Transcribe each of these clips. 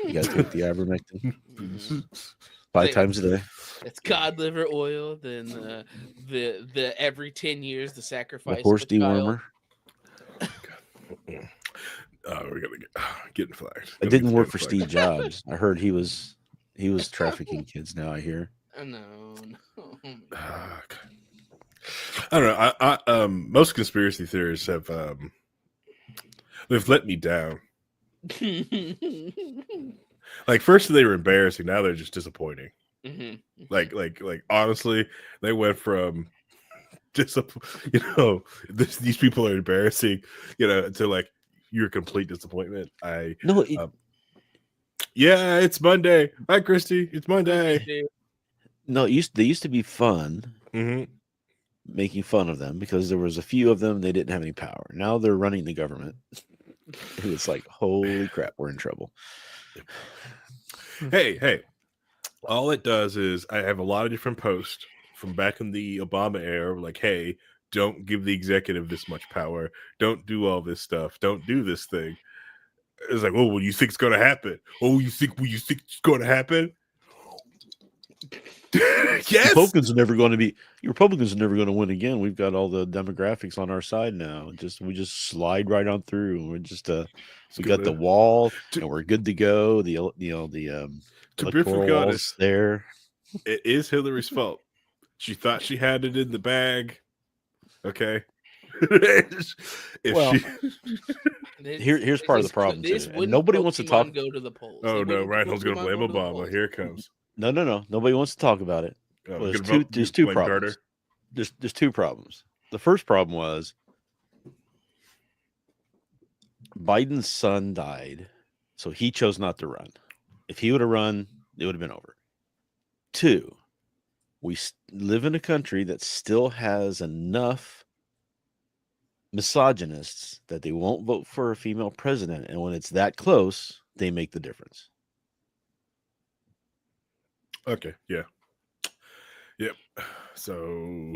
You got to take the ivermectin Mm-hmm. 5 times a day. It's cod liver oil. Then the every 10 years the The sacrifice of horse a child. dewormer. We're gonna getting flagged. It Gonna get didn't the work gun for flagged. Steve Jobs. I heard he was trafficking kids now. I hear. No, no. Oh my God. Okay. I don't know. Most conspiracy theories have they've let me down. Like first they were embarrassing, now they're just disappointing. Mm-hmm. Like honestly, they went from these people are embarrassing, to like your complete disappointment. No, Yeah, it's Monday. Hi, Christy. It's Monday. no. They used to be fun Mm-hmm. making fun of them because there was a few of them. They didn't have any power. Now they're running the government, and it's like, holy crap, we're in trouble. Hey. All it does is I have a lot of different posts from back in the Obama era, like, hey, don't give the executive this much power. Don't do all this stuff. Don't do this thing. It's like, oh, what do you think is going to happen? Oh, you think it's going to happen? Yes. Republicans are never going to win again. We've got all the demographics on our side now. We just slide right on through. We're just we got the wall and we're good to go. The electoral wall's there. It is Hillary's fault. She thought she had it in the bag. Okay. Here's part of the problem too. And nobody wants to talk. Go to the polls. Oh no, Reinhold's going to blame Obama. Here it comes. No. Nobody wants to talk about it. Well, there's two problems. There's two problems. The first problem was Biden's son died, so he chose not to run. If he would have run, it would have been over. Two, we live in a country that still has enough misogynists that they won't vote for a female president, and when it's that close, they make the difference. Okay, yeah. Yep. So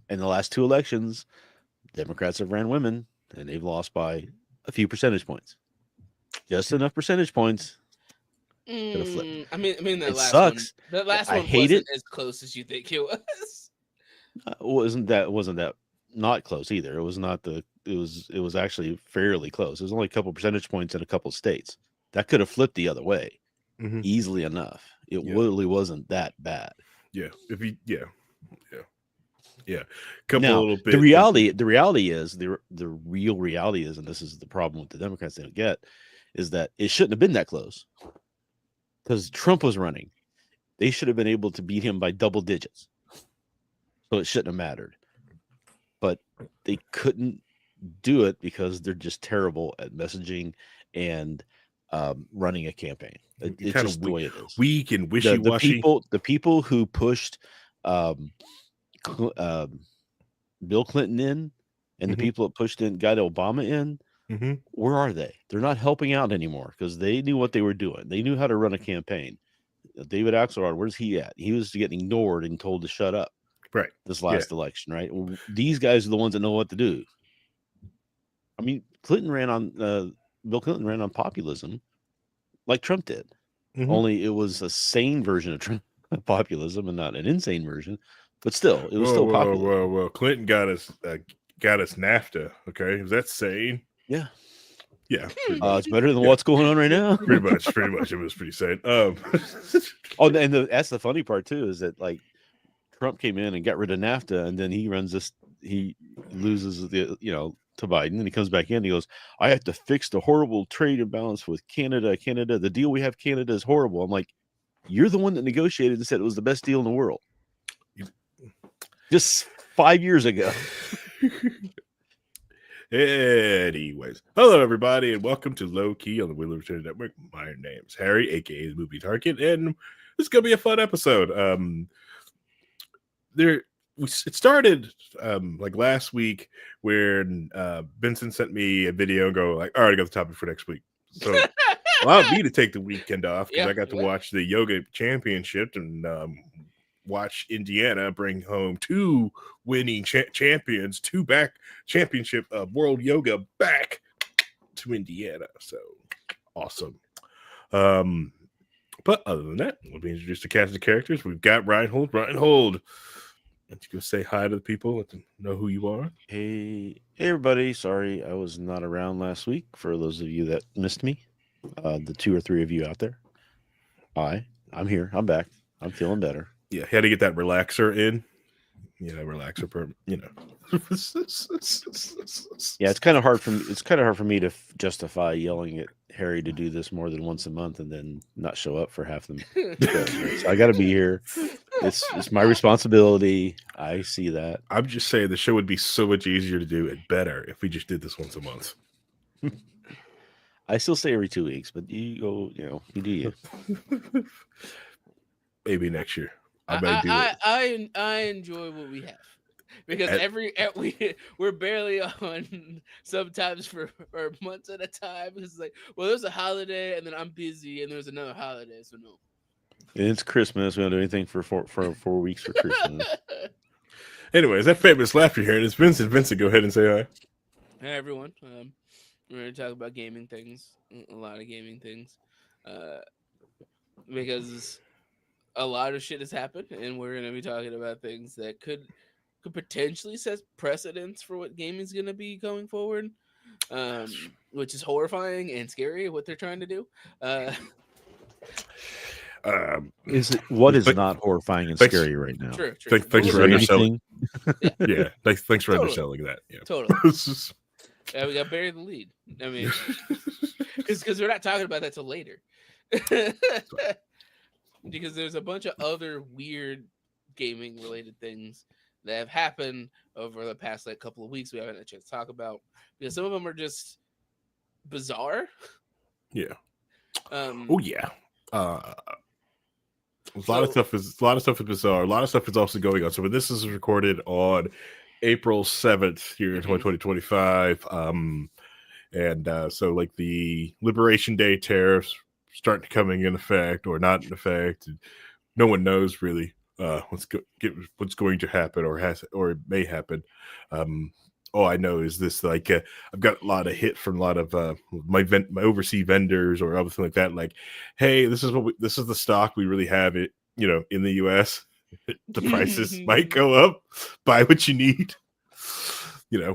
in the last two elections, Democrats have ran women, and they've lost by a few percentage points. Just enough percentage points. I mean that it last sucks. one. That last I one hate wasn't it. as close as you think it was. Wasn't that not close either? It was not it was actually fairly close. It was only a couple percentage points in a couple states. That could have flipped the other way easily enough. It really wasn't that bad. Yeah. Now, little bit. The reality is the real reality is, and this is the problem with the Democrats they don't get, is that it shouldn't have been that close because Trump was running. They should have been able to beat him by double digits. So it shouldn't have mattered. But they couldn't do it because they're just terrible at messaging and running a campaign. It's just the way it is. Weak and wishy-washy. The people who pushed Bill Clinton in and the people that pushed in got Obama in, where are they? They're not helping out anymore because they knew what they were doing. They knew how to run a campaign. David Axelrod, where's he at? He was getting ignored and told to shut up. Right. This last election, right? Well, these guys are the ones that know what to do. I mean, Bill Clinton ran on populism like Trump did. Only it was a sane version of Trump populism and not an insane version. But still, it was still popular. Well, Clinton got us NAFTA. Okay, is that sane? Yeah. Yeah, it's better than what's going on right now. Pretty much. It was pretty sane. That's the funny part too, is that like Trump came in and got rid of NAFTA, and then he loses to Biden, and he comes back in. And he goes, "I have to fix the horrible trade imbalance with Canada. The deal we have Canada is horrible." I'm like, "You're the one that negotiated and said it was the best deal in the world." Just 5 years ago. Anyways, hello everybody, and welcome to Low Key on the Wheel of Return Network. My name's Harry, aka the Movie Target, and this is gonna be a fun episode. It started like last week where Vincent sent me a video and go like, "All right, I got the topic for next week." So allowed me to take the weekend off because I got to watch the yoga championship and watch Indiana bring home two winning champions, two-back championship of world yoga back to Indiana. So awesome. But other than that, we'll be introduced to cast of characters. We've got Reinhold. Reinhold, why don't you go say hi to the people? Let them know who you are. Hey, everybody. Sorry I was not around last week. For those of you that missed me, the 2 or 3 of you out there. Hi, I'm here. I'm back. I'm feeling better. Yeah, had to get that relaxer in. Yeah, relaxer perm. Yeah, it's kind of hard for me. It's kind of hard for me to justify yelling at Harry to do this more than once a month and then not show up for half them. So I got to be here. It's my responsibility. I see that. I'm just saying the show would be so much easier to do and better if we just did this once a month. I still say every 2 weeks, but you go, you do you. Maybe next year. I might do it. I enjoy what we have because we're barely on sometimes for months at a time. It's like, well, there's a holiday and then I'm busy and there's another holiday, so no. And it's Christmas. We don't do anything for 4 weeks for Christmas. Anyways, that famous laugh you're hearing is Vincent. Vincent, go ahead and say hi. Hi, everyone. We're going to talk about gaming things, a lot of gaming things, because a lot of shit has happened, and we're going to be talking about things that could potentially set precedents for what gaming is going to be going forward, which is horrifying and scary what they're trying to do. Is it what is not horrifying and scary right now? True. Thanks for underselling. Yeah, thanks for Totally. underselling that. Yeah. Totally. We got buried the lead. I mean, because we're not talking about that till later. Because there's a bunch of other weird gaming related things that have happened over the past couple of weeks we haven't had a chance to talk about, because some of them are just bizarre. Yeah. Oh yeah. A lot of stuff is bizarre. A lot of stuff is also going on. So when this is recorded on April 7th, year 2025, so like the Liberation Day tariffs start coming in effect or not in effect. And no one knows really what's going to happen or it may happen. All I know is this: I've got a lot of hit from a lot of my overseas vendors or other thing like that. Like, hey, this is the stock we really have it. In the U.S., the prices might go up. Buy what you need.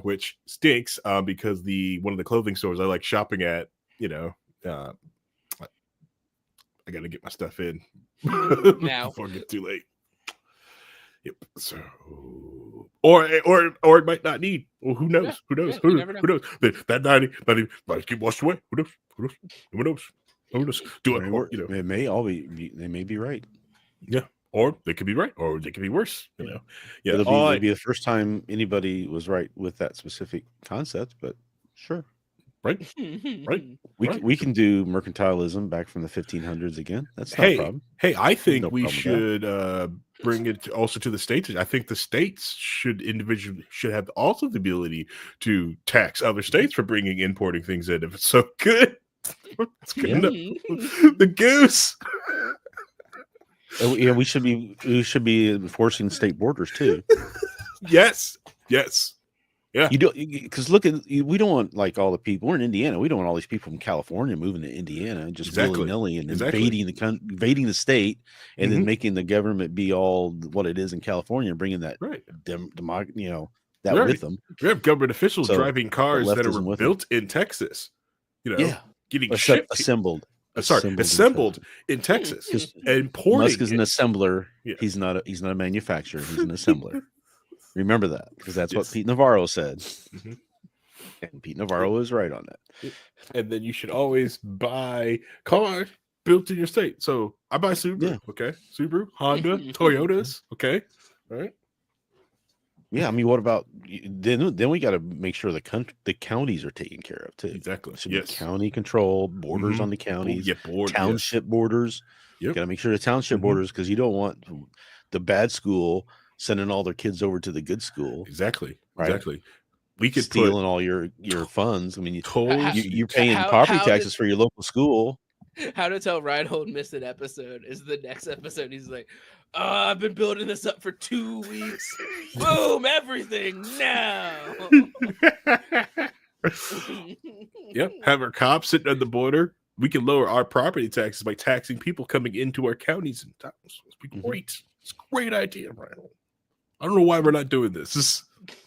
Which stinks because one of the clothing stores I like shopping at, I got to get my stuff in now before it gets too late. Yep. So, or it might not need. Well, who knows? Who knows? Who knows? That might get washed away. Who knows? Do it. It may all be. They may be right. Yeah. Or they could be right, or they could be worse. Yeah. It'll be the first time anybody was right with that specific concept, but sure. Right. We can do mercantilism back from the 1500s again. That's not a problem. Hey, I think we should bring it also to the states. I think the states should have also the ability to tax other states for importing things in if it's so good. It's good enough. The goose. Yeah, we should be enforcing state borders too. Yes. Yeah, you do, because we don't want like all the people. We're in Indiana. We don't want all these people from California moving to Indiana and just willy-nilly and invading the state, and then making the government be all what it is in California and bringing that with them. We have government officials driving cars that are built in Texas. Getting shipped assembled in Texas. And importing. Musk is an assembler. Yeah. He's not a manufacturer. He's an assembler. Remember that, because that's what Pete Navarro said. And Pete Navarro is right on that. And then you should always buy cars built in your state. So I buy Subaru, okay? Subaru, Honda, Toyotas, okay? All right. Yeah, I mean, what about then we got to make sure the counties are taken care of too. Exactly. Should be county controlled, borders on the counties, township borders. Got to make sure the township borders, because you don't want the bad school sending all their kids over to the good school. Exactly. Right? Exactly. We could stealing all your funds. I mean, you're paying property taxes for your local school. How to tell Reinhold missed an episode is the next episode. He's like, "Oh, I've been building this up for 2 weeks. Boom, everything now." Yep. Have our cops sitting at the border. we can lower our property taxes by taxing people coming into our counties and towns. It's be great. It's a great idea, Brian. I don't know why we're not doing this.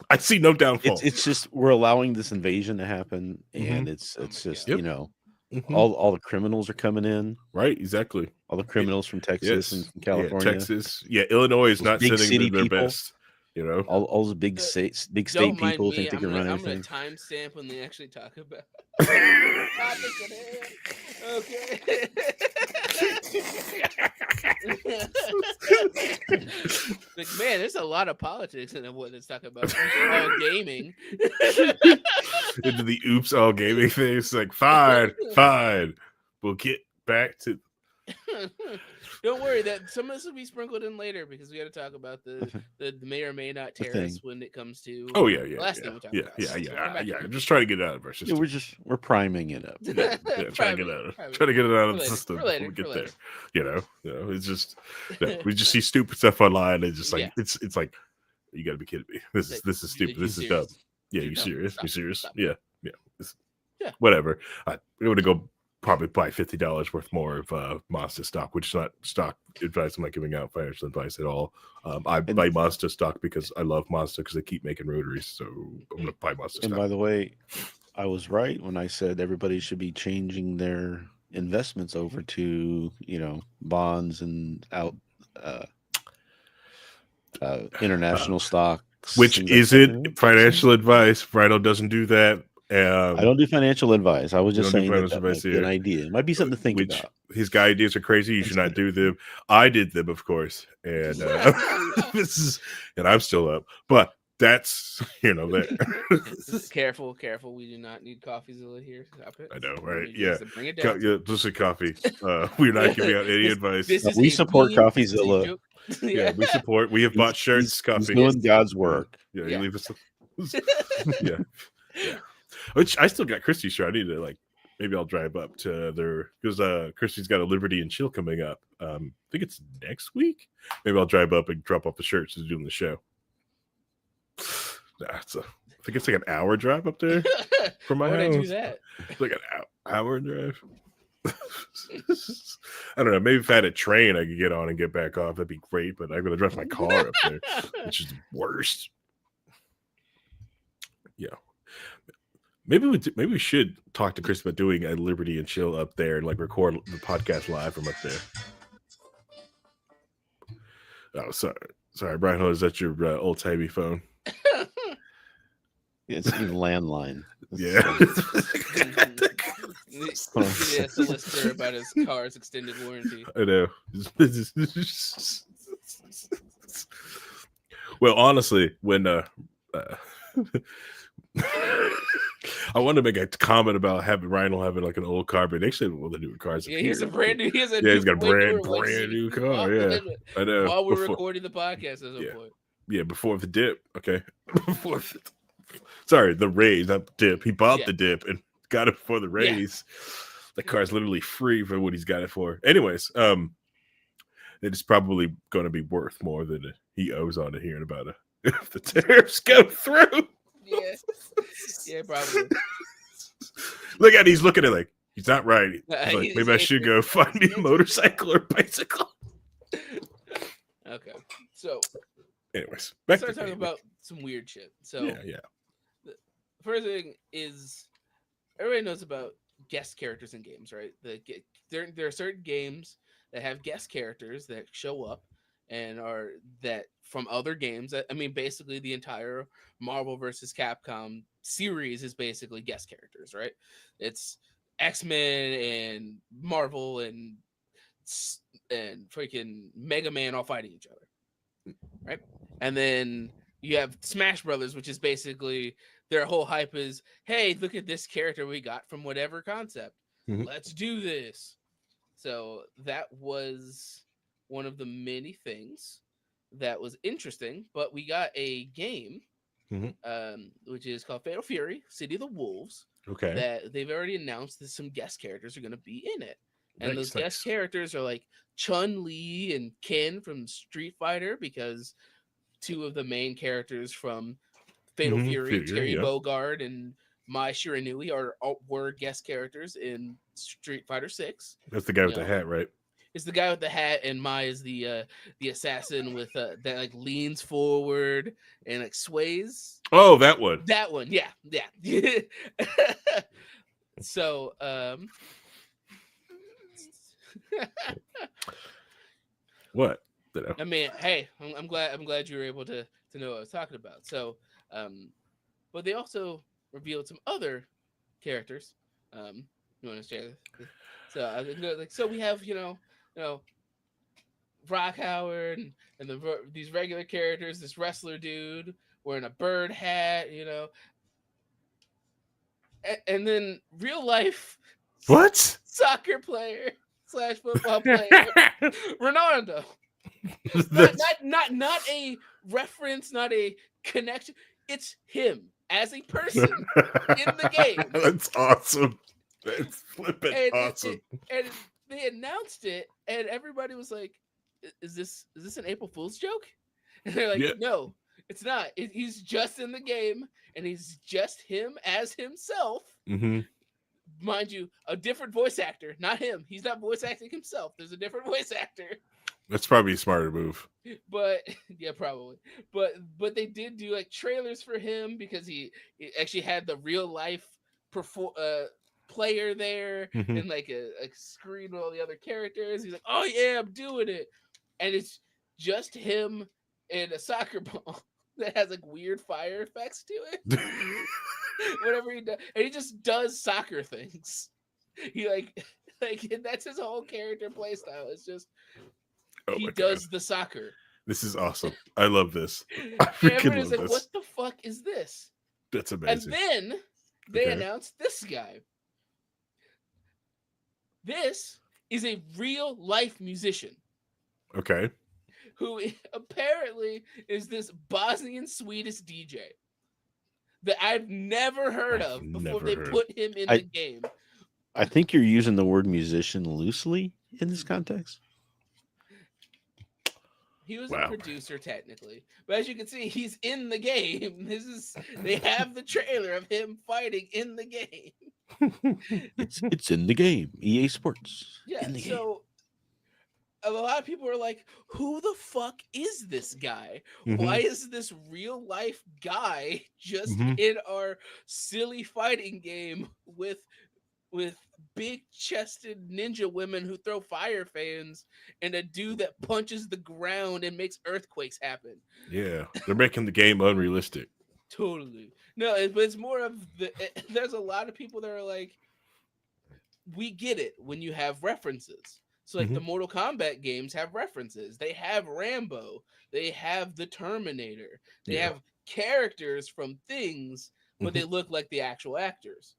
I see no downfall. It's just we're allowing this invasion to happen, and it's just Yep. you know, all the criminals are coming in, right? Exactly. All the criminals from Texas and from California, Texas. Yeah, Illinois is not sending their best. You know, all the big state people think they can run everything. I'm gonna timestamp when they actually talk about topic at hand. Okay. Like, man, there's a lot of politics in what it's talking about. All gaming. Into the oops all gaming thing. It's like fine. We'll get back to. Don't worry, that some of this will be sprinkled in later because we got to talk about the may or may not tariffs when it comes to. Oh yeah. Thing we talked about. I'm just trying to get it out of our system. We're priming it up. Trying to get it out of the system before we get there. You know, it's just we just see stupid stuff online. And just like it's like you got to be kidding me. This is stupid. This is dumb. Yeah, you serious? You serious? Yeah. Whatever. I'm gonna go. Probably buy $50 worth more of Mazda stock, which is not stock advice. I'm not giving out financial advice at all. I buy Mazda stock because I love Mazda because they keep making rotaries. So I'm going to buy Mazda stock. And by the way, I was right when I said everybody should be changing their investments over to, bonds and international stocks. Which isn't financial advice. Rhino doesn't do that. I don't do financial advice. I was just saying that might be an idea. It might be something to think about. His guy ideas are crazy. You should not do them. I did them, of course, and and I'm still up. But that's that. Careful. We do not need CoffeeZilla here. Stop it. I know, right? Bring it down. Just a coffee. We're not giving out any advice. We support CoffeeZilla. Yeah, we support. We have bought shirts. Coffee. He's doing God's work. Yeah, you leave us. Yeah. Which I still got Christie's shirt. I need to maybe I'll drive up to there because Christie's got a Liberty and Chill coming up. I think it's next week. Maybe I'll drive up and drop off the shirts to doing the show. I think it's like an hour drive up there from my house. Why would I do that? It's like an hour drive. I don't know. Maybe if I had a train I could get on and get back off, that'd be great. But I'm gonna drive my car up there, which is the worst. Yeah. Maybe we should talk to Chris about doing a Liberty and Chill up there and record the podcast live from up there. Oh, sorry, Brian. Is that your old timey phone? It's a landline. Yeah. He has to listener about his car's extended warranty. I know. Well, honestly, when I want to make a comment about Ryan having an old car, but actually, the newer cars. Yeah, he's a brand new. He's got a brand new car. Yeah, I know. While we're recording the podcast, at some point. Yeah, before the dip. Okay, sorry, the raise, not the dip. He bought the dip and got it for the raise. The car's literally free for what he's got it for. Anyways, it's probably going to be worth more than he owes on it here in about if the tariffs go through. Yeah, probably. Look at he's looking at he's not right. He's maybe I should go find me a motorcycle or bicycle. Okay, so anyways, let's start talking about some weird shit. So yeah. The first thing is everybody knows about guest characters in games, right? There are certain games that have guest characters that show up and are that from other games. I mean, basically the entire Marvel versus Capcom series is basically guest characters, right? It's X-Men and Marvel and freaking Mega Man all fighting each other, right? And then you have Smash Brothers, which is basically their whole hype is, hey, look at this character we got from whatever concept. Mm-hmm. Let's do this. So that was one of the many things that was interesting, but we got a game, which is called Fatal Fury, City of the Wolves. Okay. That they've already announced that some guest characters are going to be in it. And those guest characters are like Chun-Li and Ken from Street Fighter, because two of the main characters from Fatal Fury, Terry Bogard and Mai Shiranui were guest characters in Street Fighter 6. That's the guy with the hat, right? It's the guy with the hat, and Mai is the assassin with that like leans forward and like sways. Oh, that one. That one, yeah. So, What? I mean, hey, I'm glad you were able to know what I was talking about. So, but they also revealed some other characters. You want to share? So we have Rock Howard and these regular characters. This wrestler dude wearing a bird hat, and then real life what soccer player / football player Ronaldo. Not a reference, not a connection. It's him as a person in the game. That's awesome. That's flipping awesome. And they announced it, and everybody was like, "Is this an April Fool's joke?" And they're like, "No, it's not. He's just in the game, and he's just him as himself." Mm-hmm. Mind you, a different voice actor, not him. He's not voice acting himself. There's a different voice actor. That's probably a smarter move. But yeah, probably. But they did do like trailers for him because he actually had the real life player there and like a screen with all the other characters. He's like, "Oh yeah, I'm doing it," and it's just him and a soccer ball that has like weird fire effects to it. Whatever he does, and he just does soccer things. He like that's his whole character play style. It's just he does the soccer. This is awesome. I love this. I freaking love like, this. What the fuck is this? That's amazing. And then they announced this guy. This is a real life musician. Okay. Who apparently is this Bosnian Swedish DJ that I've never heard of before they put him in the game. I think you're using the word musician loosely in this context. He was a producer technically, but as you can see, he's in the game. They have the trailer of him fighting in the game. It's in the game. EA Sports. Yeah. So a lot of people are like, "Who the fuck is this guy? Why is this real life guy just in our silly fighting game with big chested ninja women who throw fire fans and a dude that punches the ground and makes earthquakes happen?" Yeah, they're making the game unrealistic. Totally. No, but it's more of there's a lot of people that are like, we get it when you have references. So like the Mortal Kombat games have references. They have Rambo. They have the Terminator. They have characters from things, but they look like the actual actors.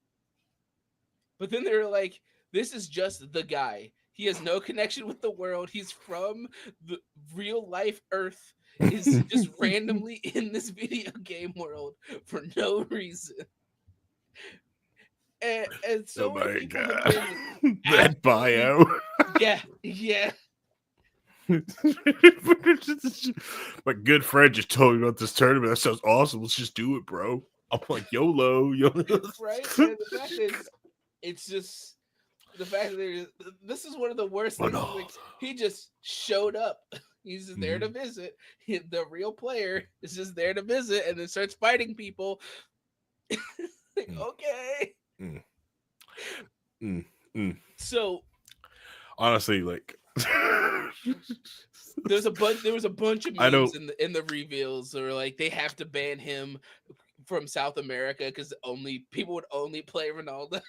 But then they're like, this is just the guy. He has no connection with the world. He's from the real life Earth. Is just randomly in this video game world for no reason. And so my God. That bio. Yeah. My good friend just told me about this tournament. That sounds awesome. Let's just do it, bro. I'm like, YOLO. Right? And the fact is, it's just the fact that this is one of the worst things. Like, he just showed up. He's just there to visit. The real player is just there to visit and then starts fighting people. Like, okay. So honestly, like there was a bunch of memes in the reveals, or like they have to ban him from South America because people would only play Ronaldo.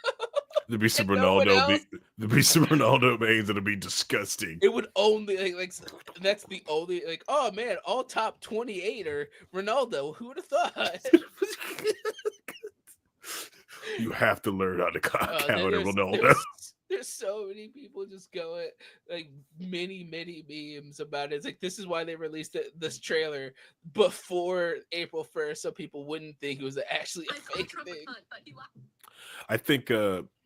There'd be some Ronaldo. There'd be some Ronaldo mains that'd be disgusting. It would only like that's the only like, oh man, all top 28 are Ronaldo. Who would have thought? You have to learn how to counter Ronaldo. There's so many people just going like many memes about it. It's like, this is why they released this trailer before April 1st, so people wouldn't think it was actually a fake thing. I think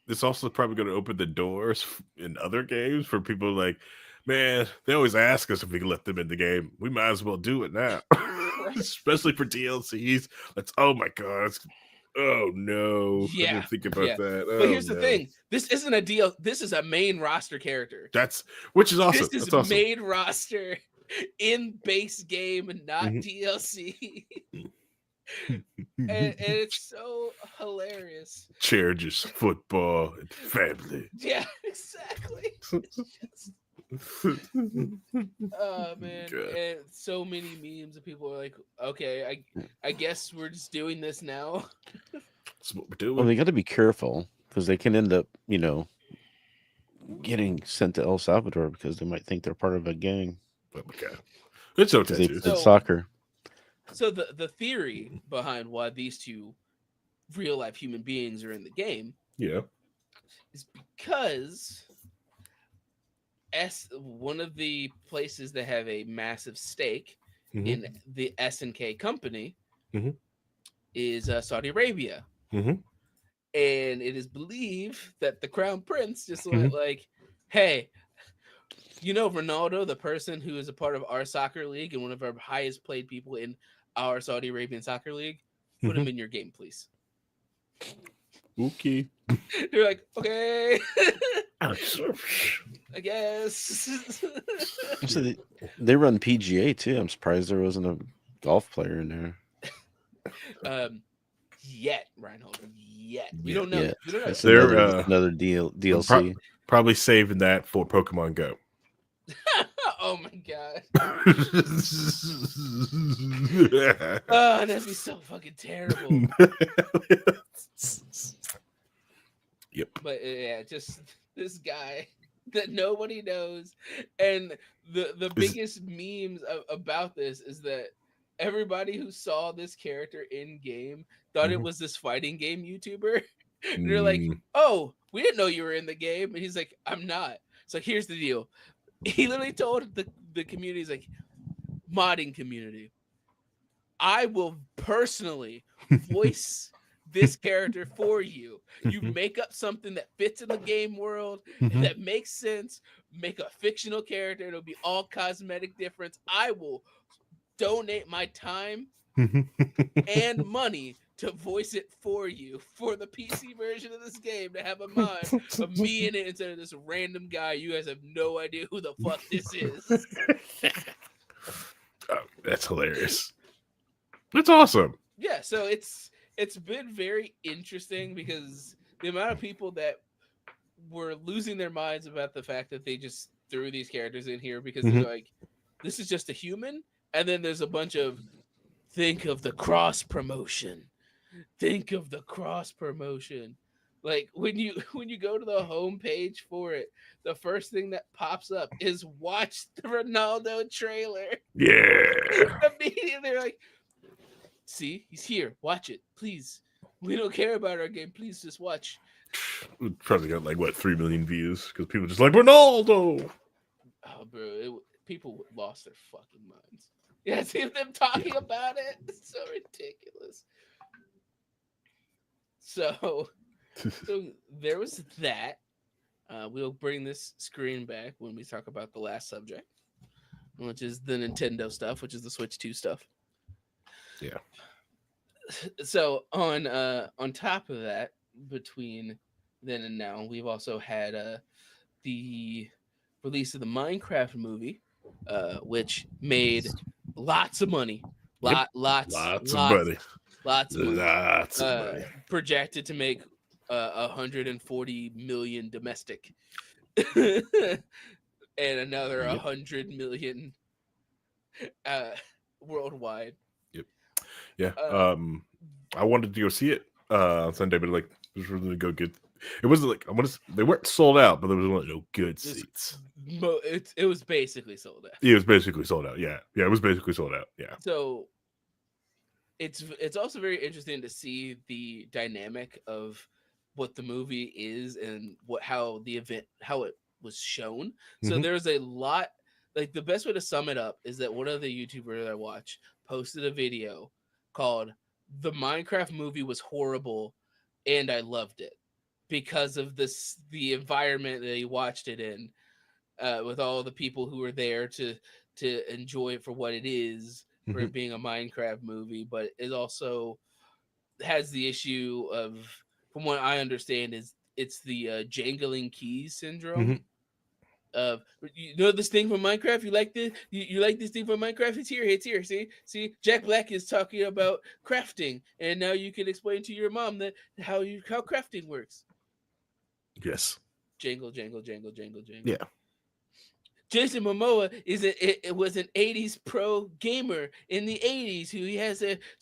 it's also probably going to open the doors in other games for people like, man, they always ask us if we can let them in the game. We might as well do it now. Especially for DLCs. Oh my God. Oh no! I Yeah, didn't think about yeah. that. But Oh, here's the no. thing: this isn't a deal. This is a main roster character. Which is awesome. This is That's awesome. main roster in base game and not Mhm. DLC. And it's so hilarious. Cherishes football and family. Yeah, exactly. Oh man, God. and so many memes of people are like, okay, I guess we're just doing this now. That's what we're Well, doing. they got to be careful because they can end up, getting sent to El Salvador because they might think they're part of a gang Oh my God. It's no because they tattoos. played So- soccer. So the theory behind why these two real life human beings are in the game Yeah. is because one of the places that have a massive stake Mhm. in the S&K company Mhm. is Saudi Arabia. Mhm. And it is believed that the crown prince just Mm-hmm. went like, hey, Ronaldo, the person who is a part of our soccer league and one of our highest played people in our Saudi Arabian soccer league, put him in your game, please. Okay. They're like, okay, Oh, I guess. So they run PGA too. I'm surprised there wasn't a golf player in there. Yet, Reinhold, yet. We Yeah. don't know. Yeah, We don't know. that's They're, another DLC. Probably saving that for Pokemon Go. Oh my god. Oh, that'd be so fucking terrible. Yep. But yeah, just this guy that nobody knows, and the biggest memes about this is that everybody who saw this character in game thought it was this fighting game YouTuber. And they're like, "Oh, we didn't know you were in the game," and he's like, "I'm not." So here's the deal. He literally told the community, he's like, modding community, I will personally voice this character for you. You make up something that fits in the game world, that makes sense, make a fictional character, it'll be all cosmetic difference. I will donate my time and money to voice it for you for the PC version of this game, to have a mod of me in it instead of this random guy. You guys have no idea who the fuck this is. Oh, that's hilarious. That's awesome. Yeah, so it's been very interesting because the amount of people that were losing their minds about the fact that they just threw these characters in here because they're like, this is just a human, and then there's a bunch of think of the cross promotion. Think of the cross promotion. Like when you go to the homepage for it, the first thing that pops up is watch the Ronaldo trailer. Yeah. Immediately they're like, see, he's here. Watch it, please. We don't care about our game. Please just watch. We probably got like 3 million views because people just like Ronaldo. Oh, bro, people lost their fucking minds. Yeah, see them talking about it. It's so ridiculous. So there was that. We'll bring this screen back when we talk about the last subject, which is the Nintendo stuff, which is the Switch 2 stuff. Yeah. So on top of that, between then and now, we've also had the release of the Minecraft movie, which made lots of money. Lots Lots of money. Lots of money. Lots of money. Projected to make 140 million domestic, and another 100 million worldwide. Yep. Yeah. I wanted to go see it on Sunday, but like it was really go get. It wasn't like they weren't sold out, but there was no good seats. It was basically sold out. It was basically sold out. Yeah, it was basically sold out. Yeah. So it's also very interesting to see the dynamic of what the movie is and how it was shown. So there's a lot. Like the best way to sum it up is that one of the YouTubers I watch posted a video called "The Minecraft Movie Was Horrible and I Loved It" because of the environment that he watched it in, with all the people who were there to enjoy it for what it is, for it being a Minecraft movie, but it also has the issue of, from what I understand, is it's the jangling keys syndrome. You know this thing from Minecraft? You like this? You like this thing from Minecraft? It's here. It's here. See. Jack Black is talking about crafting, and now you can explain to your mom that how crafting works. Yes. Jangle, jangle, jangle, jangle, jangle. Yeah. Jason Momoa it was an 80s pro gamer in the 80s who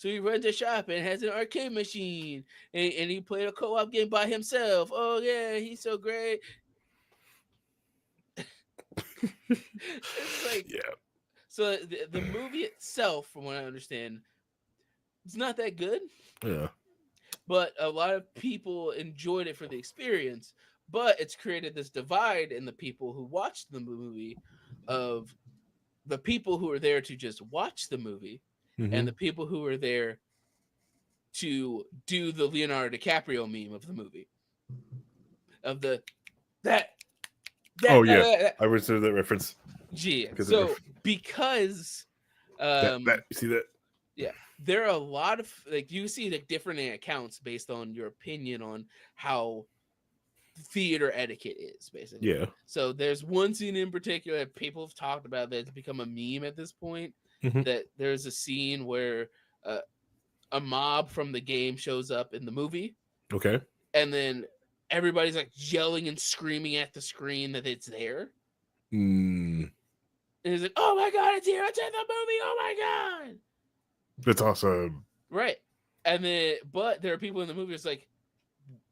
he runs a shop and has an arcade machine and he played a co-op game by himself. Oh yeah, he's so great. It's like, yeah. So the movie itself, from what I understand, it's not that good. Yeah. But a lot of people enjoyed it for the experience. But it's created this divide in the people who watched the movie, of the people who are there to just watch the movie and the people who are there to do the Leonardo DiCaprio meme of the movie. Of that oh yeah, I would say that reference. Yeah. So because you see that? Yeah, there are a lot of, like, you see like different accounts based on your opinion on how theater etiquette is, basically. Yeah. So there's one scene in particular that people have talked about that's become a meme at this point. That there's a scene where a mob from the game shows up in the movie. Okay. And then everybody's like yelling and screaming at the screen that it's there. And it's like, oh my god, it's here! It's in the movie! Oh my god! That's awesome. Right. And then, but there are people in the movie that's like,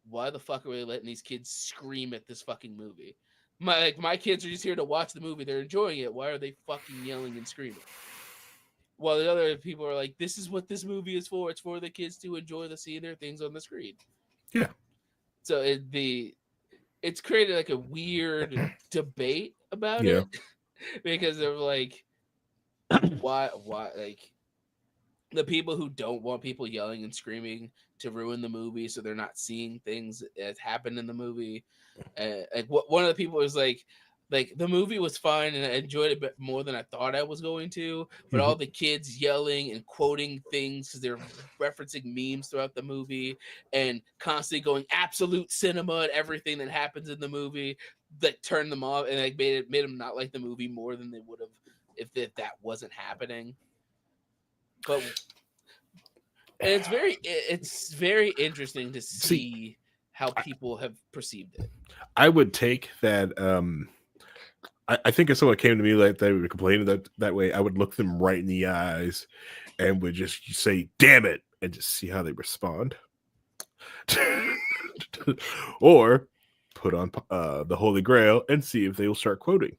why the fuck are we letting these kids scream at this fucking movie? My kids are just here to watch the movie. They're enjoying it. Why are they fucking yelling and screaming? While the other people are like, this is what this movie is for. It's for the kids to enjoy seeing their things on the screen. Yeah. So it's created like a weird debate about it. Because they're like, why like, the people who don't want people yelling and screaming to ruin the movie, so they're not seeing things that happen in the movie. Like one of the people was like the movie was fine and I enjoyed it more than I thought I was going to, but all the kids yelling and quoting things because they're referencing memes throughout the movie and constantly going absolute cinema at everything that happens in the movie, that turned them off and like made them not like the movie more than they would have if that wasn't happening. But and it's very interesting to see how people have perceived it. I would take that. I think if someone came to me like they were complaining that way, I would look them right in the eyes and would just say, "Damn it," and just see how they respond. Or put on the Holy Grail and see if they will start quoting,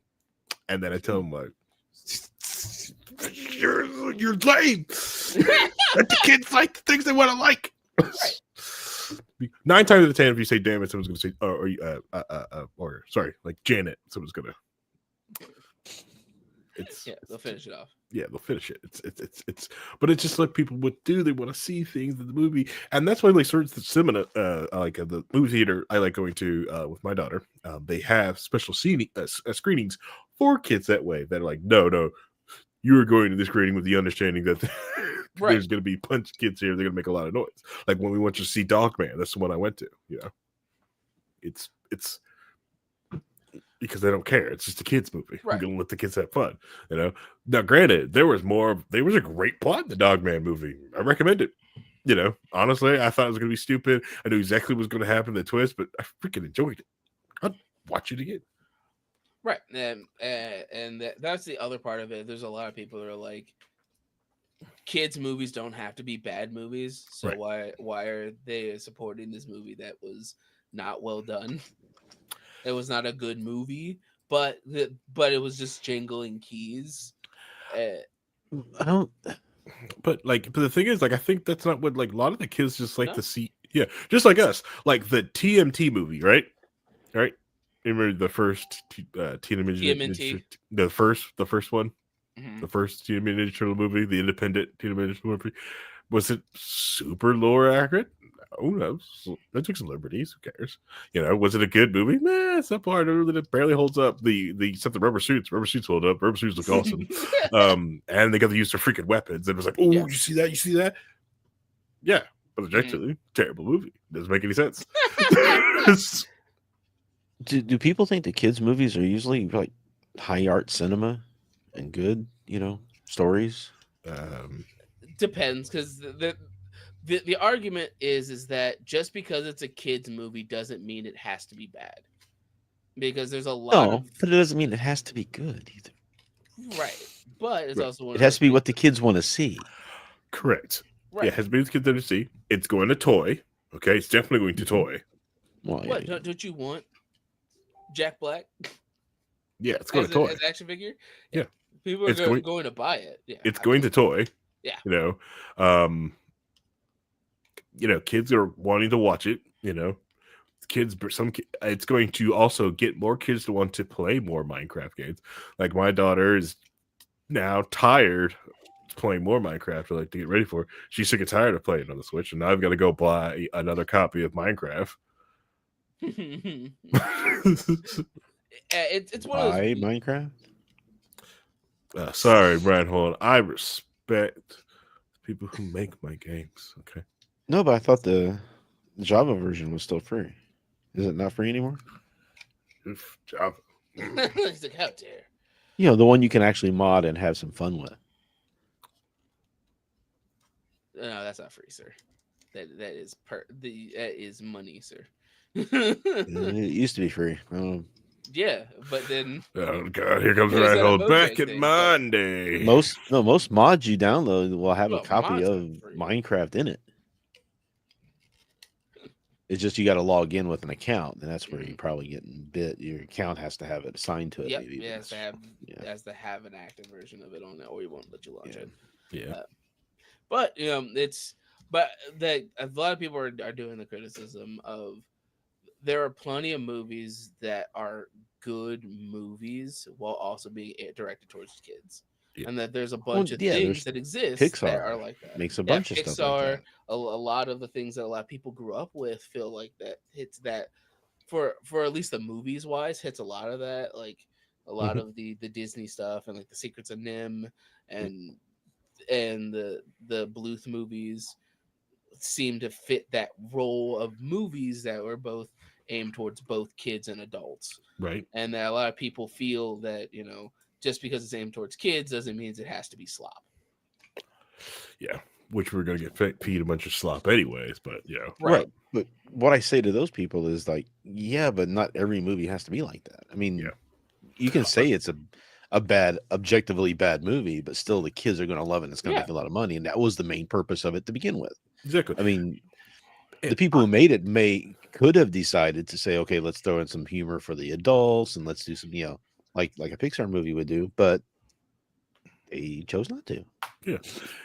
and then I tell them like, You're lame. Let the kids like the things they want to like. Right. 9 times out of 10, if you say "damn it," someone's going to say, or sorry, like Janet, someone's going to. They'll finish it off. Yeah, they'll finish it. It's but it's just like people would do. They want to see things in the movie, and that's why like certain cinema, like the movie theater I like going to with my daughter. They have special screenings for kids that way. That are like, no. You are going to this screening with the understanding that there's going to be punch kids here. They're going to make a lot of noise. Like when we went to see Dogman, that's the one I went to. You know, it's because they don't care. It's just a kids movie. We're going to let the kids have fun. You know. Now, granted, there was a great plot in the Dogman movie. I recommend it. You know, honestly, I thought it was going to be stupid. I knew exactly what was going to happen, the twist, but I freaking enjoyed it. I'd watch it again. Right, and that's the other part of it. There's a lot of people that are like, kids' movies don't have to be bad movies, so why are they supporting this movie that was not well done? It was not a good movie, but it was just jingling keys. I don't. But the thing is, like, I think that's not what like a lot of the kids just like to see. Yeah, just like us, like the TMT movie, right? Right. Remember the first TMNT? The first one, the first Teenage Turtle movie, the independent Teenage Turtle movie. Was it super lore accurate? No, they took some liberties. Who cares? You know, was it a good movie? Nah, it's not part of it. It barely holds up. The except the rubber suits hold up. Rubber suits look awesome. And they got to use their freaking weapons. And it was like, oh, you see that? You see that? Yeah. objectively terrible movie. Doesn't make any sense. Do people think the kids' movies are usually like high art cinema and good, stories? Depends, because the argument is that just because it's a kids movie doesn't mean it has to be bad, because there's a lot of but it doesn't mean it has to be good either. right, but it's also one It of has those to be what things the kids want to see. Correct. right. Yeah, it has to be the kids to see. It's going to toy. Okay, it's definitely going to toy. Well, What don't you want Jack Black Yeah, it's going to toy. as an action figure? Yeah. People are It's going to buy it. Yeah, It's going to toy. Yeah. Kids are wanting to watch it. Kids, it's going to also get more kids to want to play more Minecraft games. Like my daughter is now tired of playing more Minecraft. To get ready for. She's sick and tired of playing on the Switch, and now I've got to go buy another copy of Minecraft. It's one of those Minecraft. Sorry, Brian Holland. I respect people who make my games. Okay. No, but I thought the Java version was still free. Is it not free anymore? Java. It's like, how dare. The one you can actually mod and have some fun with. No, that's not free, sir. That is money, sir. It used to be free. Yeah, but then Oh god, here comes Is that a Reinhold. Mojang Back in thing? Monday. Most mods you download will have a Well, copy mods of are free. Minecraft in it. It's just you got to log in with an account, and that's where you're probably getting bit. Your account has to have it assigned to it. yep, Maybe it has to have an active version of it on it, or he won't let you launch it. Yeah. But that a lot of people are doing the criticism of there are plenty of movies that are good movies while also being directed towards kids. Yeah. And that there's a bunch of there's things that exist Pixar that are like that. makes a bunch of stuff like that. A lot of the things that a lot of people grew up with feel like that hits that for at least the movies wise hits a lot of that, like a lot of the Disney stuff and like the Secrets of Nim and the Bluth movies seem to fit that role of movies that were both aimed towards both kids and adults. Right. And that a lot of people feel that, just because it's aimed towards kids doesn't mean it has to be slop. Yeah. Which we're going to get feed a bunch of slop anyways, but Right. But what I say to those people is like, yeah, but not every movie has to be like that. I mean, you can say it's a bad, objectively bad movie, but still the kids are going to love it and it's going to make a lot of money. And that was the main purpose of it to begin with. Exactly. I mean, the people who made it could have decided to say, okay, let's throw in some humor for the adults and let's do some, like a Pixar movie would do, but they chose not to. Yeah.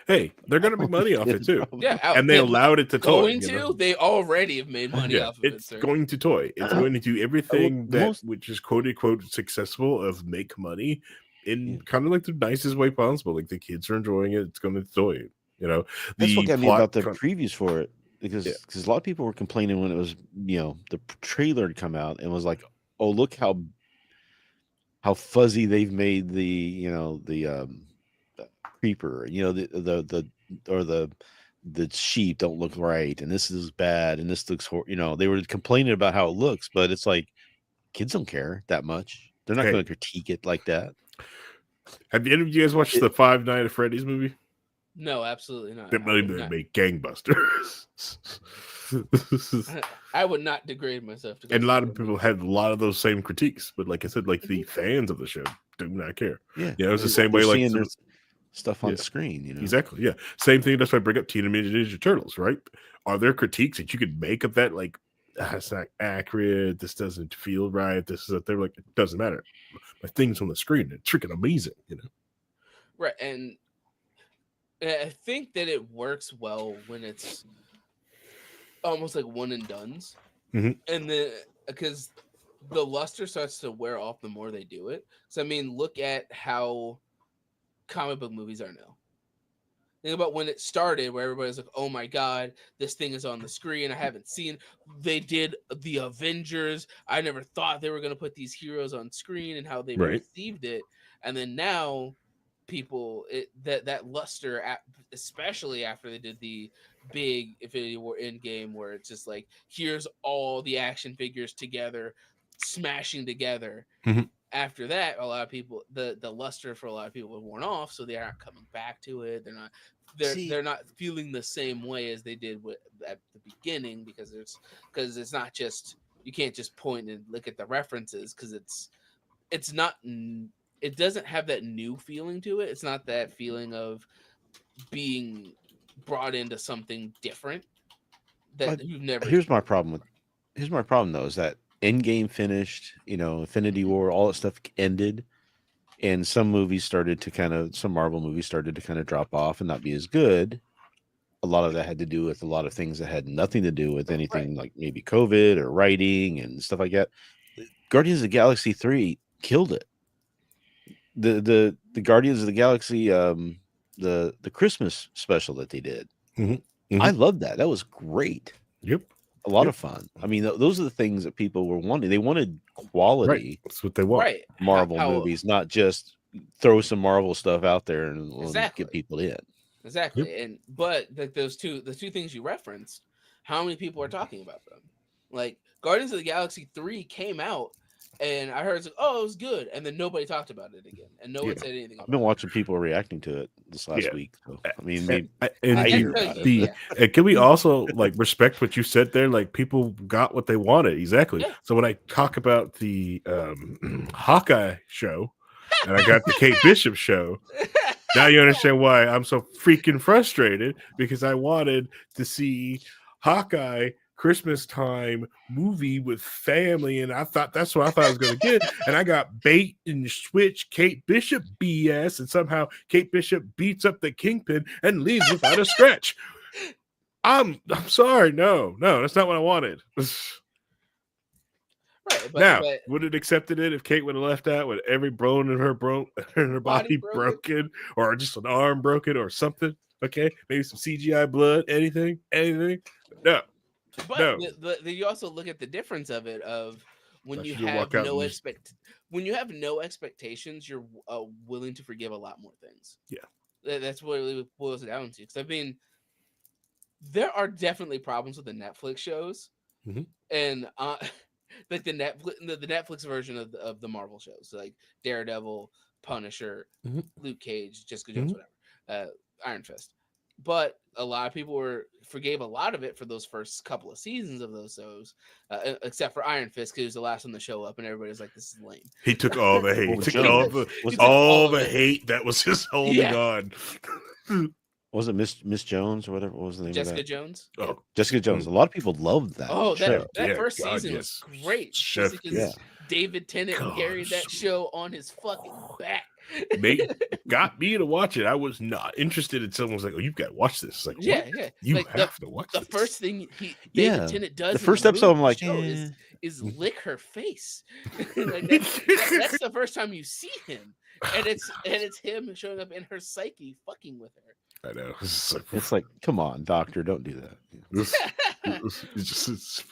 Hey, they're going to make money off it too. Yeah. And they allowed it to toy. They already have made money off of it. It's going to toy. It's going to do everything which is quote unquote successful of make money in kind of like the nicest way possible. Like the kids are enjoying it. It's going to toy. That's what got me about the previews for it. Because a lot of people were complaining when it was, the trailer had come out and was like, oh, look how fuzzy they've made the creeper, the sheep don't look right, and this is bad, and this looks they were complaining about how it looks, but it's like kids don't care that much. They're not going to critique it like that. Have any of you guys watched the Five Nights at Freddy's movie? No, absolutely not. That movie made gangbusters. I would not degrade myself. And a lot of people had a lot of those same critiques, but like I said, like the fans of the show do not care. Yeah, it's the same way. Like stuff on screen, Exactly. Yeah, same thing. That's why I bring up Teenage Mutant Ninja Turtles. Right? Are there critiques that you could make of that? Like, that's not accurate. This doesn't feel right. This is that. They're like, it doesn't matter. My things on the screen, it's freaking amazing. Right, and I think that it works well when it's almost like one and dones, and because the luster starts to wear off the more they do it. So I mean, look at how comic book movies are now. Think about when it started, where everybody's like, "Oh my god, this thing is on the screen. I haven't seen." They did the Avengers. I never thought they were going to put these heroes on screen, and how they received it. And then now, people that luster, especially after they did the big Infinity War Endgame, where it's just like, here's all the action figures together, smashing together. Mhm. After that, a lot of people, the luster for a lot of people was worn off, so they aren't coming back to it. See, They're not feeling the same way as they did at the beginning, because it's not just, you can't just point and look at the references, because it's not, it doesn't have that new feeling to it. It's not that feeling of being brought into something different but that you've never here's my experienced. problem with here's my problem though is that Endgame finished, Infinity Mhm. War, all that stuff ended, and some Marvel movies started to kind of drop off and not be as good. A lot of that had to do with a lot of things that had nothing to do with Right. anything, like maybe COVID or writing and stuff like that. Guardians of the Galaxy 3 killed it. The Guardians of the Galaxy, the Christmas special that they did, Mhm. I Mhm. loved that. That was great. Yep. A lot Yep. of fun. I mean, those are the things that people were wanting. They wanted Right. quality That's what they want. Right. Marvel How movies, not just throw some Marvel stuff out there and exactly. get people in. Exactly. Yep. And but like the two things you referenced, how many people are talking about them? Like Guardians of the Galaxy 3 came out, and I heard it's like, oh, it was good, and then nobody talked about it again, and no Yeah. one said anything I've been about it. watching people reacting to it this last Yeah. week. So I mean, And, maybe and I That hear tells about you, it, but yeah, and can we also like respect what you said there? Like people got what they wanted exactly. yeah. So when I talk about the Hawkeye show, and I got the Kate Bishop show, now you understand why I'm so freaking frustrated, because I wanted to see Hawkeye Christmas time movie with family, and I thought that's what I thought I was going to get, and I got bait and switch Kate Bishop BS, and somehow Kate Bishop beats up the Kingpin and leaves without a scratch. I'm sorry, no, that's not what I wanted. Right, Now, but would it accepted it if Kate would have left out with every bone in her in her body body broken. broken, or just an arm broken, or something? Okay, maybe some CGI blood, anything. No, But no. you also look at the difference of it, of when I you should just have walk out and no just when you have no expectations, you're willing to forgive a lot more things. yeah. That's what it really boils it down to. Because I mean, there are definitely problems with the Netflix shows, Mhm. and like the Netflix version of the Marvel shows, so like Daredevil, Punisher, Mhm. Luke Cage, Jessica Jones, Mhm. whatever, Iron Fist. But a lot of people forgave a lot of it for those first couple of seasons of those shows, except for Iron Fist, because he was the last one to show up, and everybody's like, "This is lame." He took all the Well, hate. with Took Jones He was took all all of the it. hate that was just holding Yeah, on. was it Miss Jones or whatever? What was the name of Jessica that? Jones. Yeah. Oh, Jessica Jones. A lot of people loved that Oh, Chef, show. that yeah, first God, season was yes, great, Chef especially Yeah, because David Tennant God, carried that show on his fucking back. made got me to watch it. I was not interested in someone was like, "Oh, you've got to watch this." It's like, what? Yeah, yeah. You Like have to watch the this. first thing David yeah. Tennant The does in first episode, I'm the like, show is Mhm. lick her face. Like that's the first time you see him, and it's him showing up in her psyche, fucking with I know. It's like, it's like, come on, doctor, don't do that. this, her.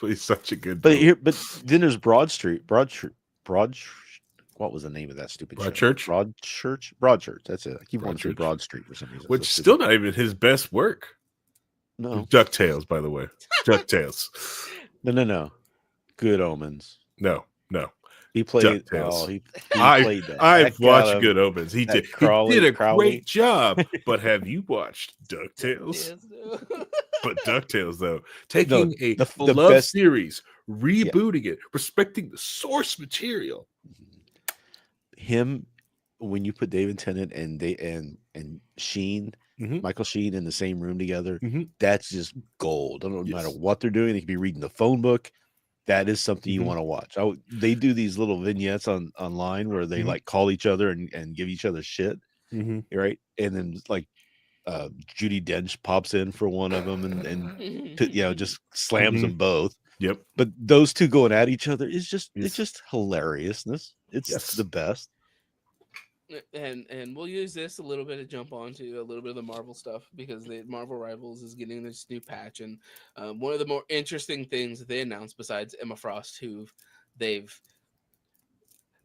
it's such a good But book. then there's what was the name of that stupid show? Broadchurch, Broadchurch. That's it. I keep wanting to say Broadchurch, Broad Street for some reason. It's so which still stupid. not even his best work. No, DuckTales, by the way. DuckTales. no. Good Omens. No. He played. DuckTales. Oh, he played that. I've That got watched him. Good Omens. He That did. He did a Crowley. great job. But have you watched DuckTales? Yes, no. But DuckTales, though, No, taking a the beloved best. series, Yeah, rebooting it, respecting the source material. him when you put David Tennant and Sheen, Mm-hmm. Michael Sheen in the same room together, Mm-hmm. that's just gold. No matter Yes. what they're doing, they could be reading the phone book. That is something you Mhm. want to watch. They do these little vignettes online where they Mhm. like call each other and give each other shit, Mm-hmm. right? And then like Judy Dench pops in for one of them and just slams Mhm. them both. Yep. But those two going at each other is Yes. it's just hilariousness. It's Yes. the best. And we'll use this a little bit to jump onto a little bit of the Marvel stuff, because the Marvel Rivals is getting this new patch, and one of the more interesting things that they announced, besides Emma Frost, who they've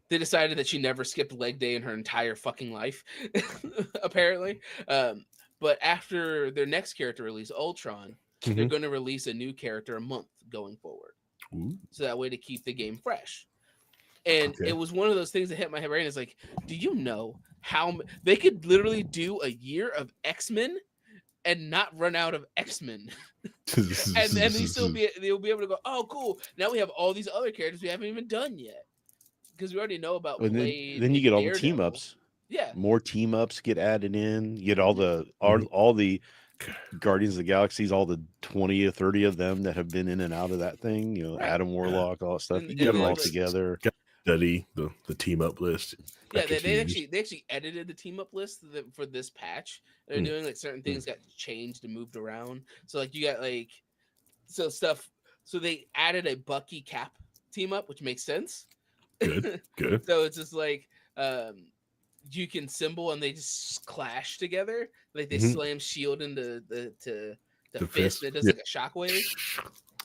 they decided that she never skipped leg day in her entire fucking life, apparently. But after their next character release, Ultron, they're Mhm. going to release a new character a month going forward. Ooh, So that way to keep the game fresh. And okay. it was one of those things that hit my brain. Is like, do you know how they could literally do a year of X-Men and not run out of X-Men? and they'll be able to go, oh cool, now we have all these other characters we haven't even done yet. Because we already know about And Blade then you and get all the team Daredevil. ups. Yeah. More team ups get added in. You get all Mhm. all the Guardians of the Galaxies, all the 20 or 30 of them that have been in and out of that thing. You know, Right. Adam Warlock, all that stuff. And, You and get them then all like, together. Study the team up list. yeah, after 2 years. they actually edited the team up list for this patch. They're doing like certain things got changed and moved around. So like you got like stuff. So they added a Bucky Cap team up, which makes sense. Good. So it's just like you can symbol and they just clash together. Like they slam shield into the fist. It does like a shockwave.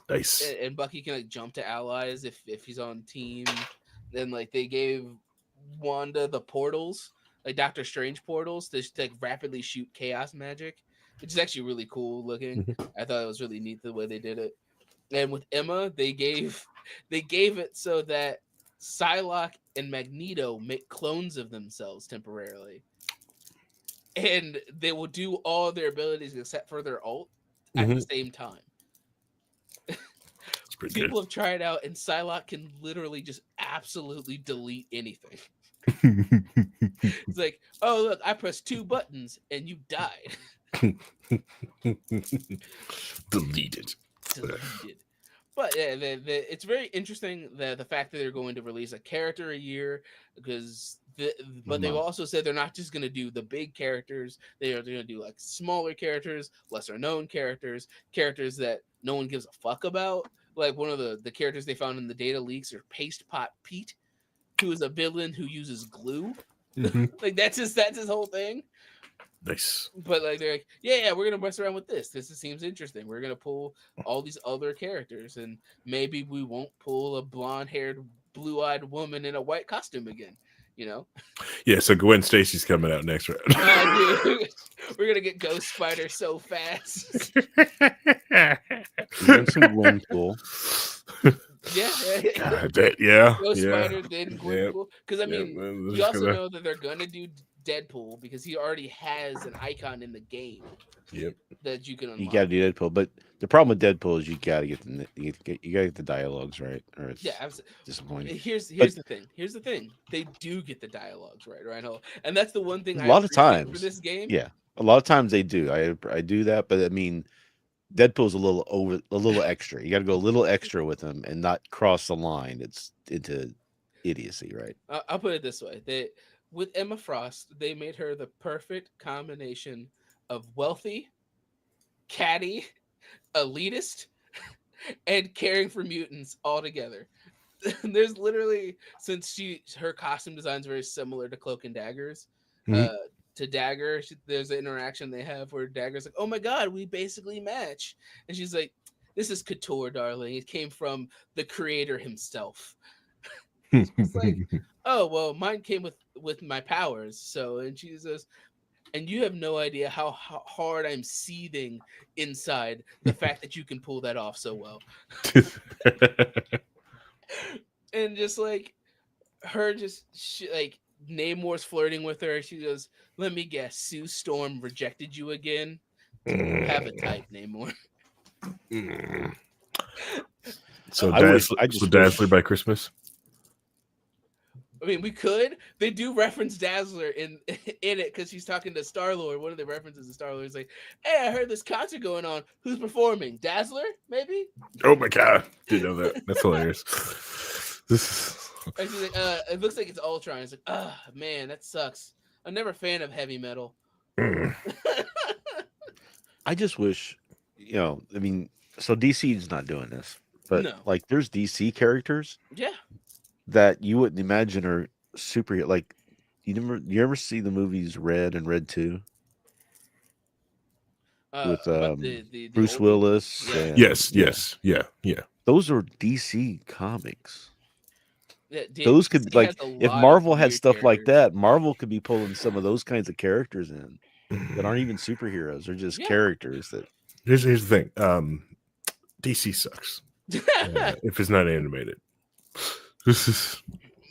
Nice. And Bucky can like jump to allies if he's on team. Then like they gave Wanda the portals, like Doctor Strange portals, to like rapidly shoot chaos magic, which is actually really cool looking. I thought it was really neat the way they did it. And with Emma, they gave it so that Psylocke and Magneto make clones of themselves temporarily, and they will do all their abilities except for their ult at the same time. People have tried out, and Psylocke can literally just absolutely delete anything. It's like, oh look, I pressed 2 buttons and you died. Deleted. But yeah, it's very interesting that the fact that they're going to release a character a year, because but they've also said they're not just going to do the big characters. They're going to do like smaller characters, lesser known characters that no one gives a fuck about. Like one of the characters they found in the data leaks are Paste Pot Pete, who is a villain who uses glue. Like that's his whole thing. Nice. But like they're like, yeah, we're gonna mess around with this. This seems interesting. We're gonna pull all these other characters, and maybe we won't pull a blonde-haired, blue-eyed woman in a white costume again. You know? Yeah. So Gwen Stacy's coming out next round. Dude, we're gonna get Ghost Spider so fast. Some Gwen cool. Yeah. Ghost Spider, then Gwen cool. Because I mean, you also know that they're gonna do Deadpool because he already has an icon in the game. Yep. That you can unlock. You gotta do Deadpool, but the problem with Deadpool is you gotta get the dialogues right, or it's disappointing. Here's the thing. Here's the thing. They do get the dialogues right, Reinhold, and that's the one thing a lot of times for this game. Yeah, a lot of times they do. I do that, but I mean, Deadpool's a little extra. You got to go a little extra with him and not cross the line. It's into idiocy, right? I'll put it this way: with Emma Frost, they made her the perfect combination of wealthy, catty, elitist, and caring for mutants all together. There's literally, since her costume design is very similar to Cloak and Dagger's, to Dagger, there's an interaction they have where Dagger's like, "Oh my god, we basically match," and she's like, "This is couture, darling. It came from the creator himself." It's like, "Oh well, mine came with my powers." So, and she says, "And you have no idea how hard I'm seething inside the fact that you can pull that off so well." And just like her, like Namor's flirting with her. She goes, "Let me guess, Sue Storm rejected you again? Have a type, Namor." So Dazzler by Christmas. I mean, we could. They do reference Dazzler in it because she's talking to Star-Lord. One of the references to Star-Lord is like, "Hey, I heard this concert going on. Who's performing? Dazzler, maybe?" Oh my god, didn't know that. That's hilarious. And she's like, "It looks like it's Ultron." It's like, "Ah, man, that sucks. I'm never a fan of heavy metal." I just wish, I mean, so DC is not doing this, but like there's DC characters, that you wouldn't imagine are super. Like, you ever see the movies Red and Red 2? With the Bruce Willis. Yes. Yeah. Those are DC comics. those could DC has like a if lot of Marvel had weird stuff like characters. that, Marvel could be pulling some of those kinds of characters in that aren't even superheroes. They're just Yeah. characters that. Here's the thing. DC sucks if it's not animated.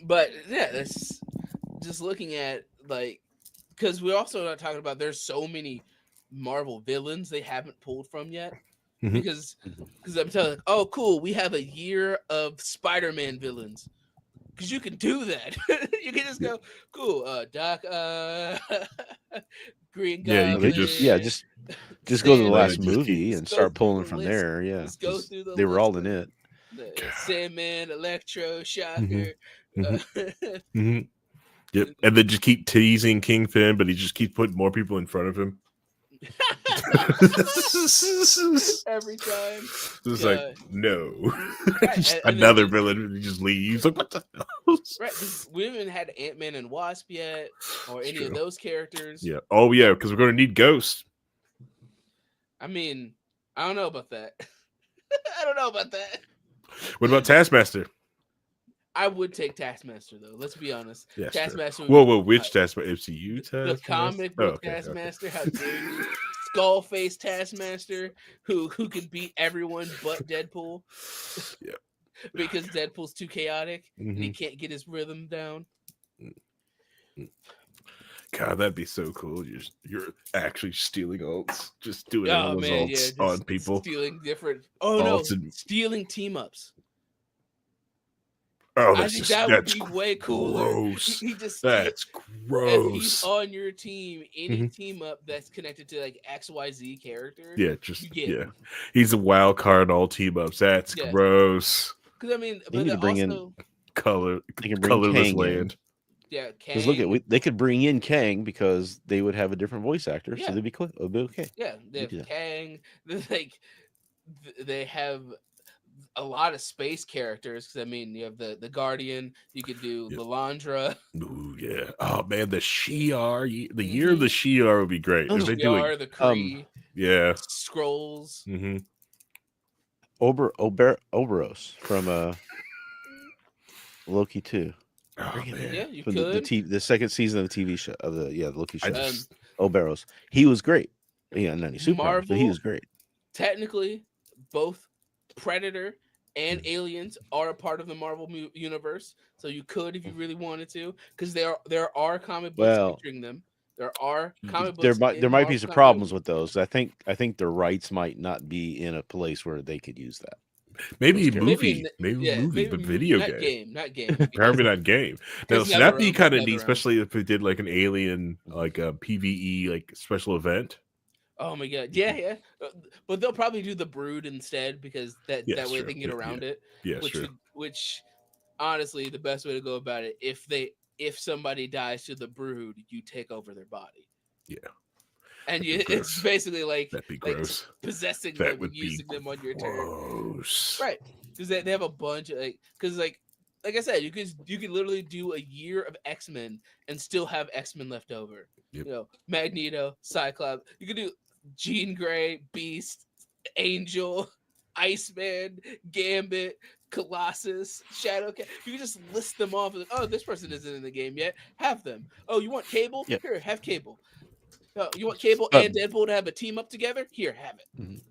But yeah, that's just looking at like because we're also not talking about there's so many Marvel villains they haven't pulled from yet. Mhm. Because I'm telling you, oh cool, we have a year of Spider-Man villains. Because you can do that. You can just go, cool, Doc, Green Yeah, you Goblin. could just just go to the Sandman, last just keep- movie and just go start through pulling the from list. there. Yeah, Just go through the they were list all in of it. the Sandman, Electro, Shocker. Mhm. Yep, and then just keep teasing Kingpin, but he just keeps putting more people in front of him. Every time. It's like no, Right, just and another then villain. He just leaves. Like what the hell? right, because we haven't had Ant-Man and Wasp yet, or any of True. those characters. Yeah. Oh yeah, because we're going to need Ghost. I mean, I don't know about that. I don't know about that. What about Taskmaster? I would take Taskmaster though. Let's be honest. Yes, Taskmaster. Whoa, which Taskmaster? MCU Taskmaster? The comic book okay. Taskmaster. How dare you? Skull face Taskmaster, who can beat everyone but Deadpool. Yeah. Because Deadpool's too chaotic and he Mhm. can't get his rhythm down. God, that'd be so cool. You're actually stealing ults, just doing Oh all those man, yeah, ults just on people. stealing different. Oh Ults no, and- stealing team ups. Oh, I that's think just that would that's be way cooler. gross. He just That's if he's gross. on your team, any Mhm. team up that's connected to like XYZ character. Yeah, you just get yeah. him. He's a wild card in all team ups. That's Yeah. gross. Because I mean, They but need to bring in- also They can bring colorless Kang land. yeah, because look Kang. at they could bring in Kang because they would have a different voice actor, Yeah. so they'd be cool. It'd be okay. Yeah, they do have that. Kang. Like they have a lot of space characters. Because I mean, you have the Guardian. You could do Yep. Lilandra. Ooh, yeah. Oh man, the Shi'ar, the year of the Shi'ar would be great. Oh, If they do it, The Kree. yeah. Scrolls. Mm-hmm. Oberos from Loki 2. Oh Bring it man. Yeah, you From could. the second season of the TV show of the Loki show. I just Oberos. He was great. Yeah, not any superpowers, but he Marvel- was great. Technically, both Predator and Aliens are a part of the Marvel universe. So you could, if you really wanted to, because there are comic books Well, featuring them. There are comic There books. might in there might be Marvel some continuity. problems with those. I think their rights might not be in a place where they could use that. maybe a Those movie, Maybe movie, but video not game. Not game. Probably not game. Now, Because so that'd be NetherRealm- kind of neat, NetherRealm. especially if we did like an alien, like a PVE, like special event. Oh my god, yeah. But they'll probably do the Brood instead because that Yeah, way sure. they can get around it. Yeah, which sure. which honestly, the best way to go about it, if somebody dies to the Brood, you take over their body. Yeah. And That'd be it's gross. basically like That'd be like gross. possessing That them would and be using them on your turn. gross. Right. Because they have a bunch of like I said, you could literally do a year of X-Men and still have X-Men left over. Yep. You know, Magneto, Cyclops. You could do Jean Grey, Beast, Angel, Iceman, Gambit, Colossus, Shadowcat. You can just list them off. Like, oh, this person isn't in the game yet. Have them. Oh, you want Cable? Yep. Here, have Cable. Oh, you want Cable But- and Deadpool to have a team up together? Here, have it.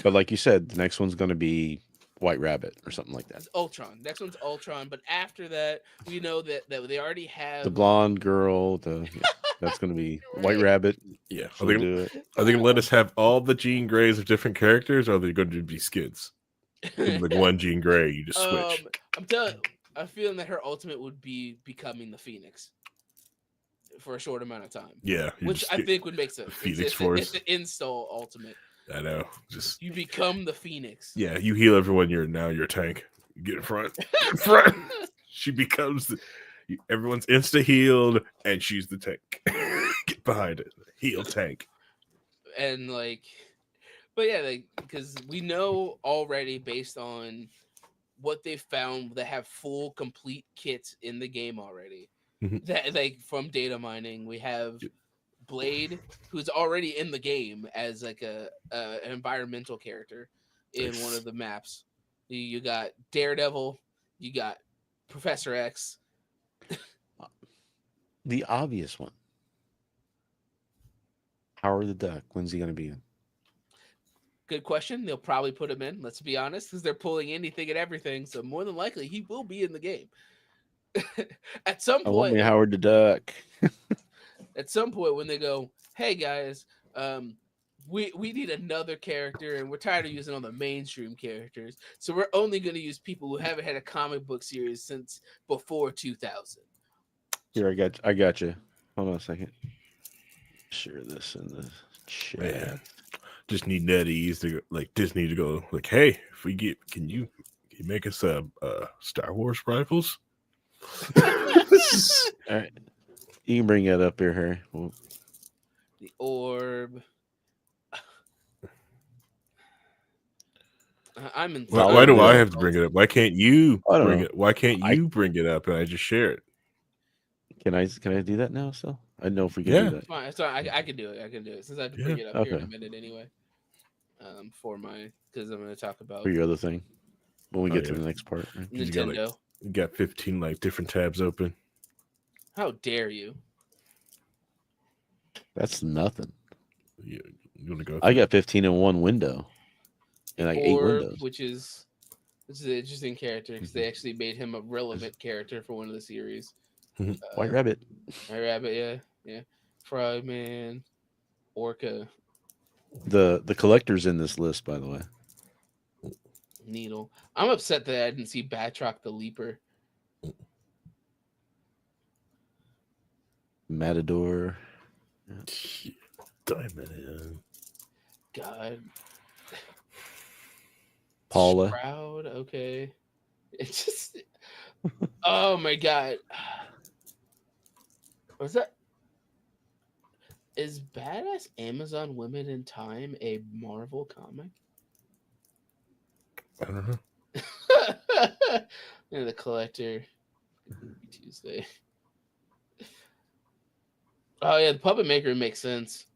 But like you said, the next one's going to be White Rabbit or something like that. That's Ultron. Next one's Ultron. But after that, we know that they already have The blonde girl. That's going to be White Right. Rabbit. Yeah. Are She'll they, do it. are they gonna let us have all the Jean Greys of different characters, or are they going to be skins? Like one Jean Grey, you just switch. I'm telling. I'm feeling that her ultimate would be becoming the Phoenix for a short amount of time. Yeah. you Which just I get- think would make sense. Phoenix it's Force. the install ultimate. I know. Just You become the Phoenix. yeah. You heal everyone. You're a tank. You get in front. In front. She becomes everyone's insta healed, and she's the tank. Get behind it. Heal tank. And but yeah, because we know already based on what they found that have full complete kits in the game already. Mhm. That from data mining, we have Blade, who's already in the game as like an environmental character in one of the maps. You got Daredevil, you got Professor X. The obvious one. Howard the Duck. When's he going to be in? Good question. They'll probably put him in. Let's be honest, because they're pulling anything and everything. So more than likely, he will be in the game. At some I want point, me Howard the Duck. at some point, when they go, "Hey guys, we need another character, and we're tired of using all the mainstream characters, so we're only going to use people who haven't had a comic book series since before 2000." Here, I got you. Hold on a second. Share this in the chat. Man, just need NetEase to go, like Disney to go like, hey, if we get, can you make us Star Wars rifles? All right, you can bring that up here, Harry. The orb. I'm in. Why do I have to bring it up? Why can't you bring know. it? Why can't you bring it up and I just share it? Can I do that now? So I know if we can Yeah. do that. It's fine. It's fine. I can do it. I can do it since I have to bring it up here in a minute anyway. Because I'm going to talk about For your other thing when we get to the next part. Right? Nintendo. You got 15 like different tabs open. How dare you? That's nothing. You want to go? I got 15 in one window, and like 8 windows. Which is an interesting character because they actually made him a relevant character for one of the series. White Rabbit. White Rabbit, yeah. Frogman, Orca. The collector's in this list, by the way. Needle. I'm upset that I didn't see Batroc the Leaper. Matador. Diamond. God. Paula. Shroud, okay. It's just oh my god. What's that? Is Badass Amazon Women in Time a Marvel comic? I don't know. And the collector. Tuesday. Oh yeah, the puppet maker makes sense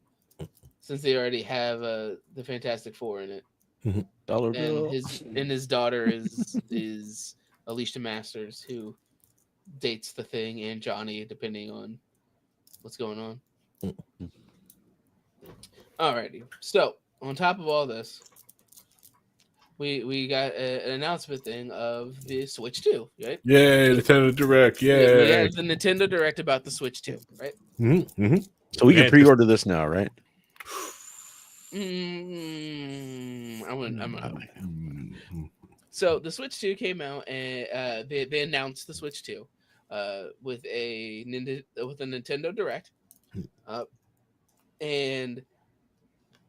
since they already have the Fantastic Four in it. Dollar and Bill. his daughter is Alicia Masters, who dates the Thing and Johnny, depending on what's going on. Alrighty, so on top of all this, we got an announcement thing of the Switch 2, right? Yay, Nintendo Direct, yay. We had the Nintendo Direct about the Switch 2, right? So we can pre-order this now, right? So the Switch 2 came out, and they announced the Switch 2 with a Nintendo Direct, and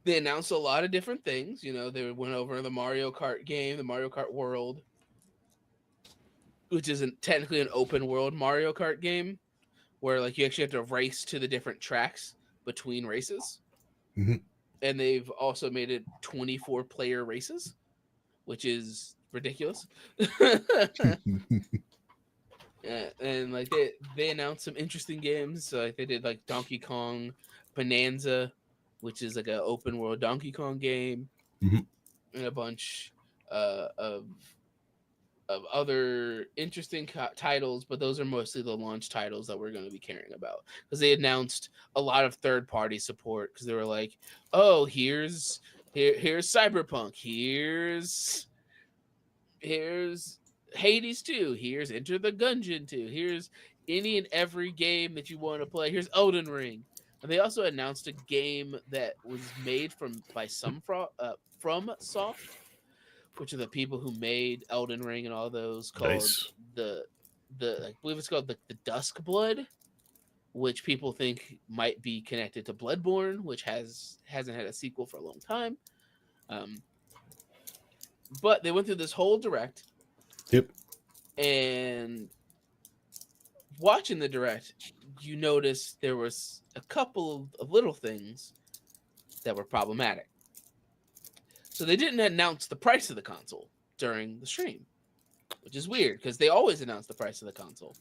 they announced a lot of different things. You know, they went over the Mario Kart game, the Mario Kart World, which isn't technically an open world Mario Kart game, where like you actually have to race to the different tracks between races. And they've also made it 24 player races, which is ridiculous. And like they announced some interesting games. So like they did like Donkey Kong Bonanza, which is like an open world Donkey Kong game, and a bunch of other interesting titles, but those are mostly the launch titles that we're going to be caring about, because they announced a lot of third-party support, because they were like, oh, here's Cyberpunk, here's Hades 2, here's Enter the Gungeon 2, here's any and every game that you want to play, here's Elden Ring. And they also announced a game that was made from Soft, which are the people who made Elden Ring and all those, called the I believe it's called the Dusk Blood, which people think might be connected to Bloodborne, which hasn't had a sequel for a long time. But they went through this whole direct. Yep. And watching the direct, you notice there was a couple of little things that were problematic. So they didn't announce the price of the console during the stream, which is weird because they always announce the price of the console.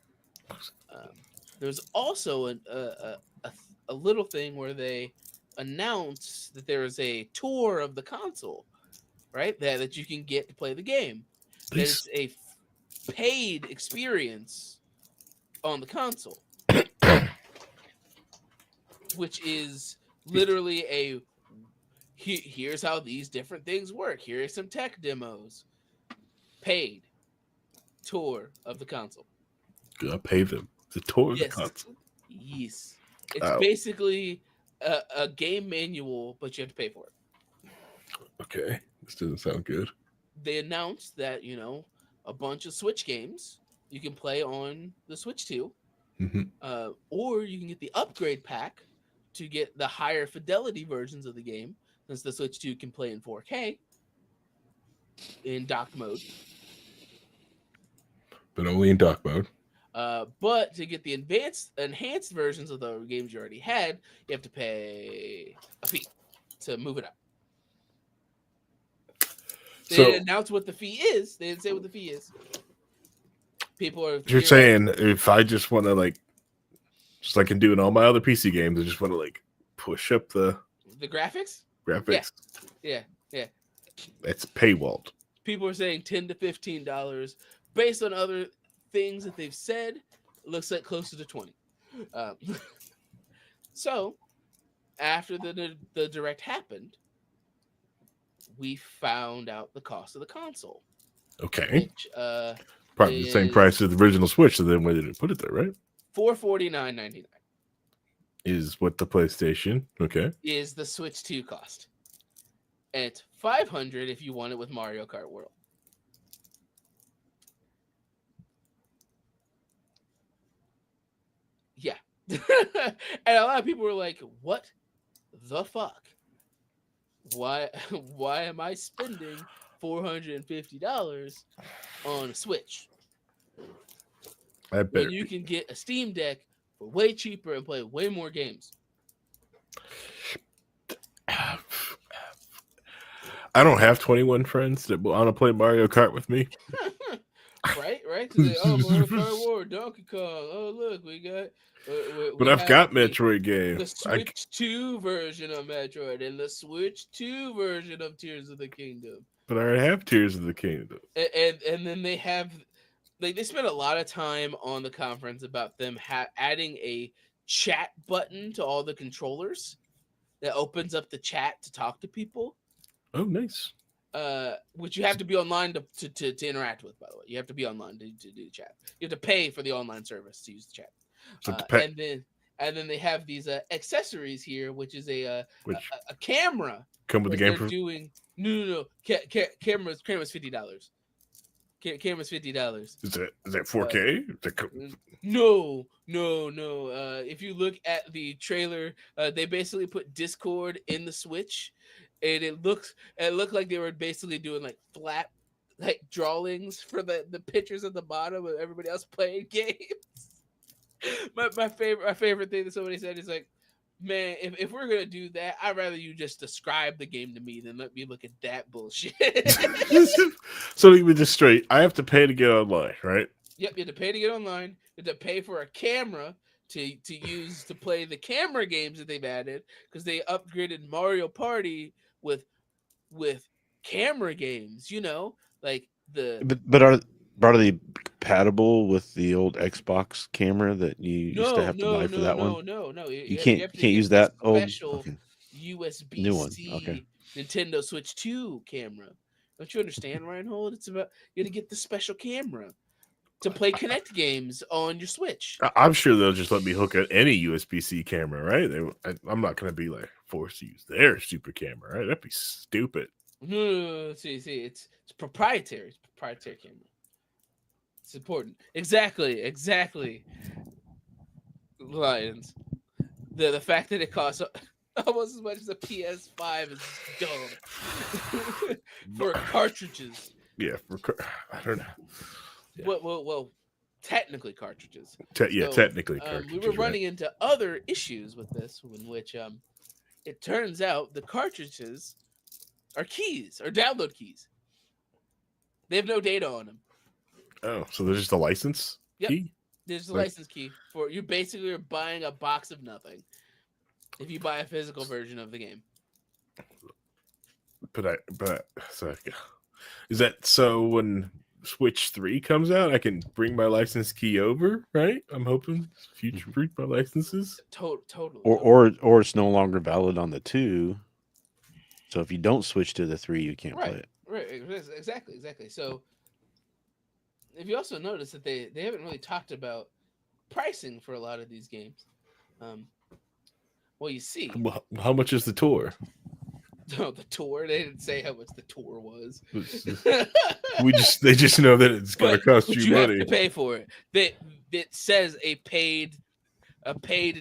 There's also a little thing where they announce that there is a tour of the console, right? That you can get to play the game. It's paid experience on the console, which is literally here's how these different things work. Here are some tech demos. Paid tour of the console. I pay them the tour of the Yes. console. Yes. It's basically a game manual, but you have to pay for it. Okay. This doesn't sound good. They announced that, a bunch of Switch games you can play on the Switch 2, or you can get the upgrade pack to get the higher fidelity versions of the game, since the Switch 2 can play in 4K in dock mode. But only in dock mode. But to get the enhanced versions of the games you already had, you have to pay a fee to move it up. They didn't announce what the fee is. They didn't say what the fee is. People are. You're saying if I just want to just like I can do in all my other PC games, I just want to push up the graphics. Graphics. Yeah. It's paywalled. People are saying $10 to $15 based on other things that they've said. It looks like closer to 20. So after the direct happened, we found out the cost of the console. Okay. Which, probably the same price as the original Switch, so then why did it put it there, right? $449.99 is what the PlayStation. Okay. Is the Switch 2 cost. And it's $500 if you want it with Mario Kart World. Yeah. And a lot of people were like, what the fuck? Why am I spending $450 on a Switch? I bet when you can get a Steam Deck for way cheaper and play way more games. I don't have 21 friends that want to play Mario Kart with me. Right? Like, Mario Kart War, Donkey Kong. Oh, look, we got. But I've got Metroid games. The Switch 2 version of Metroid and the Switch 2 version of Tears of the Kingdom. But I already have Tears of the Kingdom. And then they have. They spent a lot of time on the conference about them adding a chat button to all the controllers that opens up the chat to talk to people. Oh, nice. Which you have to be online to interact with, by the way. You have to be online to do the chat. You have to pay for the online service to use the chat. So and then they have these accessories here, which is a camera. Come with the game for doing no. Camera's $50. Camera's $50. Is that 4K? No. If you look at the trailer, they basically put Discord in the Switch, and it looked like they were basically doing like flat drawings for the pictures at the bottom of everybody else playing games. my favorite thing that somebody said is like, man, if we're gonna do that, I'd rather you just describe the game to me than let me look at that bullshit. So let me just straight. I have to pay to get online, right? Yep, you have to pay to get online. You have to pay for a camera to use to play the camera games that they've added, because they upgraded Mario Party with camera games. Like the. But are they compatible with the old Xbox camera that you used to have to buy for that one? No. You can't use that old special USB-C new one. Okay. Nintendo Switch 2 camera. Don't you understand, Reinhold? It's about you got to get the special camera to play Kinect games on your Switch. I'm sure they'll just let me hook up any USB-C camera, right? I'm not going to be forced to use their super camera, right? That'd be stupid. No. See, it's proprietary. It's proprietary camera. It's important. Exactly. Lions. The fact that it costs almost as much as a PS5 is dumb. For cartridges. Yeah, I don't know. Yeah. Well, technically cartridges. Technically cartridges. We were running into other issues with this, in which it turns out the cartridges are keys, or download keys. They have no data on them. Oh, so there's just a license key? There's a license key for you. Basically, are buying a box of nothing if you buy a physical version of the game. But so is that so when Switch 3 comes out, I can bring my license key over, right? I'm hoping future proof my licenses. Totally. Or it's no longer valid on the 2. So if you don't switch to the 3, you can't play it. Right, exactly. So if you also notice that they haven't really talked about pricing for a lot of these games. Well, you see, How much is the tour? no, the tour. They didn't say how much the tour was. They just know that it's going to cost you money. Have to pay for it. That says a paid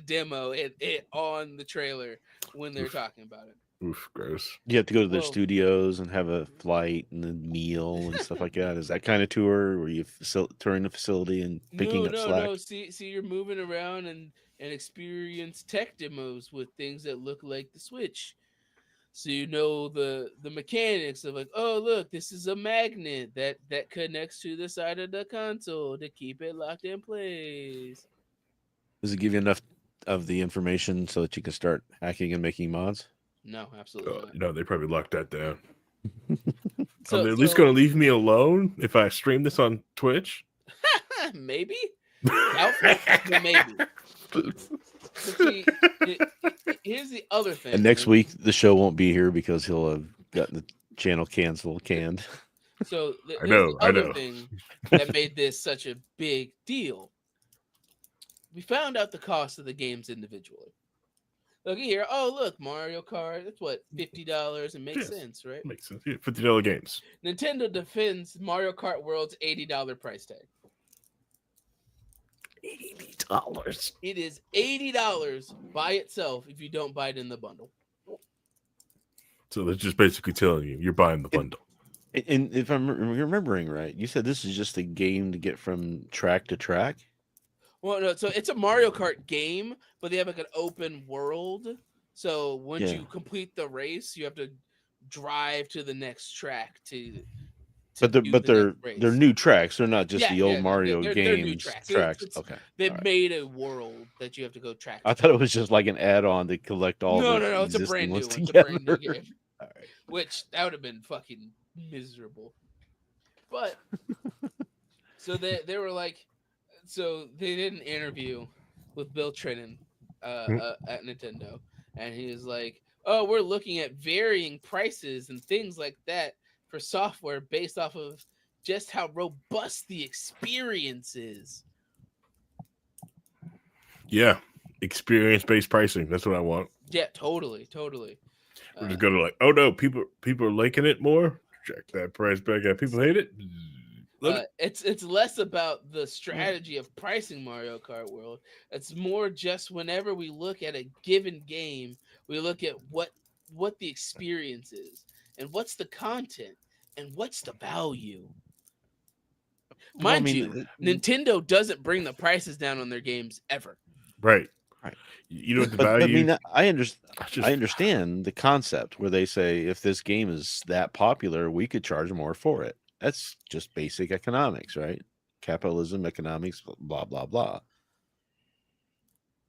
demo it on the trailer when they're talking about it. Oof, gross. You have to go to their studios and have a flight and a meal and stuff like that. Is that kind of tour where you touring the facility and picking up slack? No. See, you're moving around and experience tech demos with things that look like the Switch. So you know the mechanics of like, oh look, this is a magnet that connects to the side of the console to keep it locked in place. Does it give you enough of the information so that you can start hacking and making mods? No, absolutely not. No, they probably locked that down. Are they at least going to leave me alone if I stream this on Twitch? Maybe. Maybe. See, here's the other thing. And next week the show won't be here because he'll have gotten the channel canned. So I know. Thing that made this such a big deal. We found out the cost of the games individually. Look here. Oh, look, Mario Kart. That's what, $50. It makes sense, right? Makes sense. Yeah, $50 games. Nintendo defends Mario Kart World's $80 price tag. $80. It is $80 by itself if you don't buy it in the bundle. So they're just basically telling you you're buying the bundle. And if I'm remembering right, you said this is just a game to get from track to track? Well, no, so it's a Mario Kart game, but they have like an open world. So once you complete the race, you have to drive to the next track to but they're new tracks. They're not just the old Mario games. They're new tracks. Okay. They've made a world that you have to go track. I thought it was just like an add-on to collect all No, it's a brand new one. It's a brand new game. All right. Which that would have been fucking miserable. But so they were like, so they did an interview with Bill Trinen at Nintendo, and he was like, "Oh, we're looking at varying prices and things like that for software based off of just how robust the experience is." Yeah, experience-based pricing. That's what I want. Yeah, totally. We're just gonna like, oh no, people are liking it more. Check that price back out. People hate it. It's less about the strategy of pricing Mario Kart World. It's more just whenever we look at a given game, we look at what the experience is and what's the content and what's the value. Mind you, Nintendo doesn't bring the prices down on their games ever. Right. You know what the value? I understand the concept where they say if this game is that popular, we could charge more for it. That's just basic economics, right? Capitalism, economics, blah, blah, blah.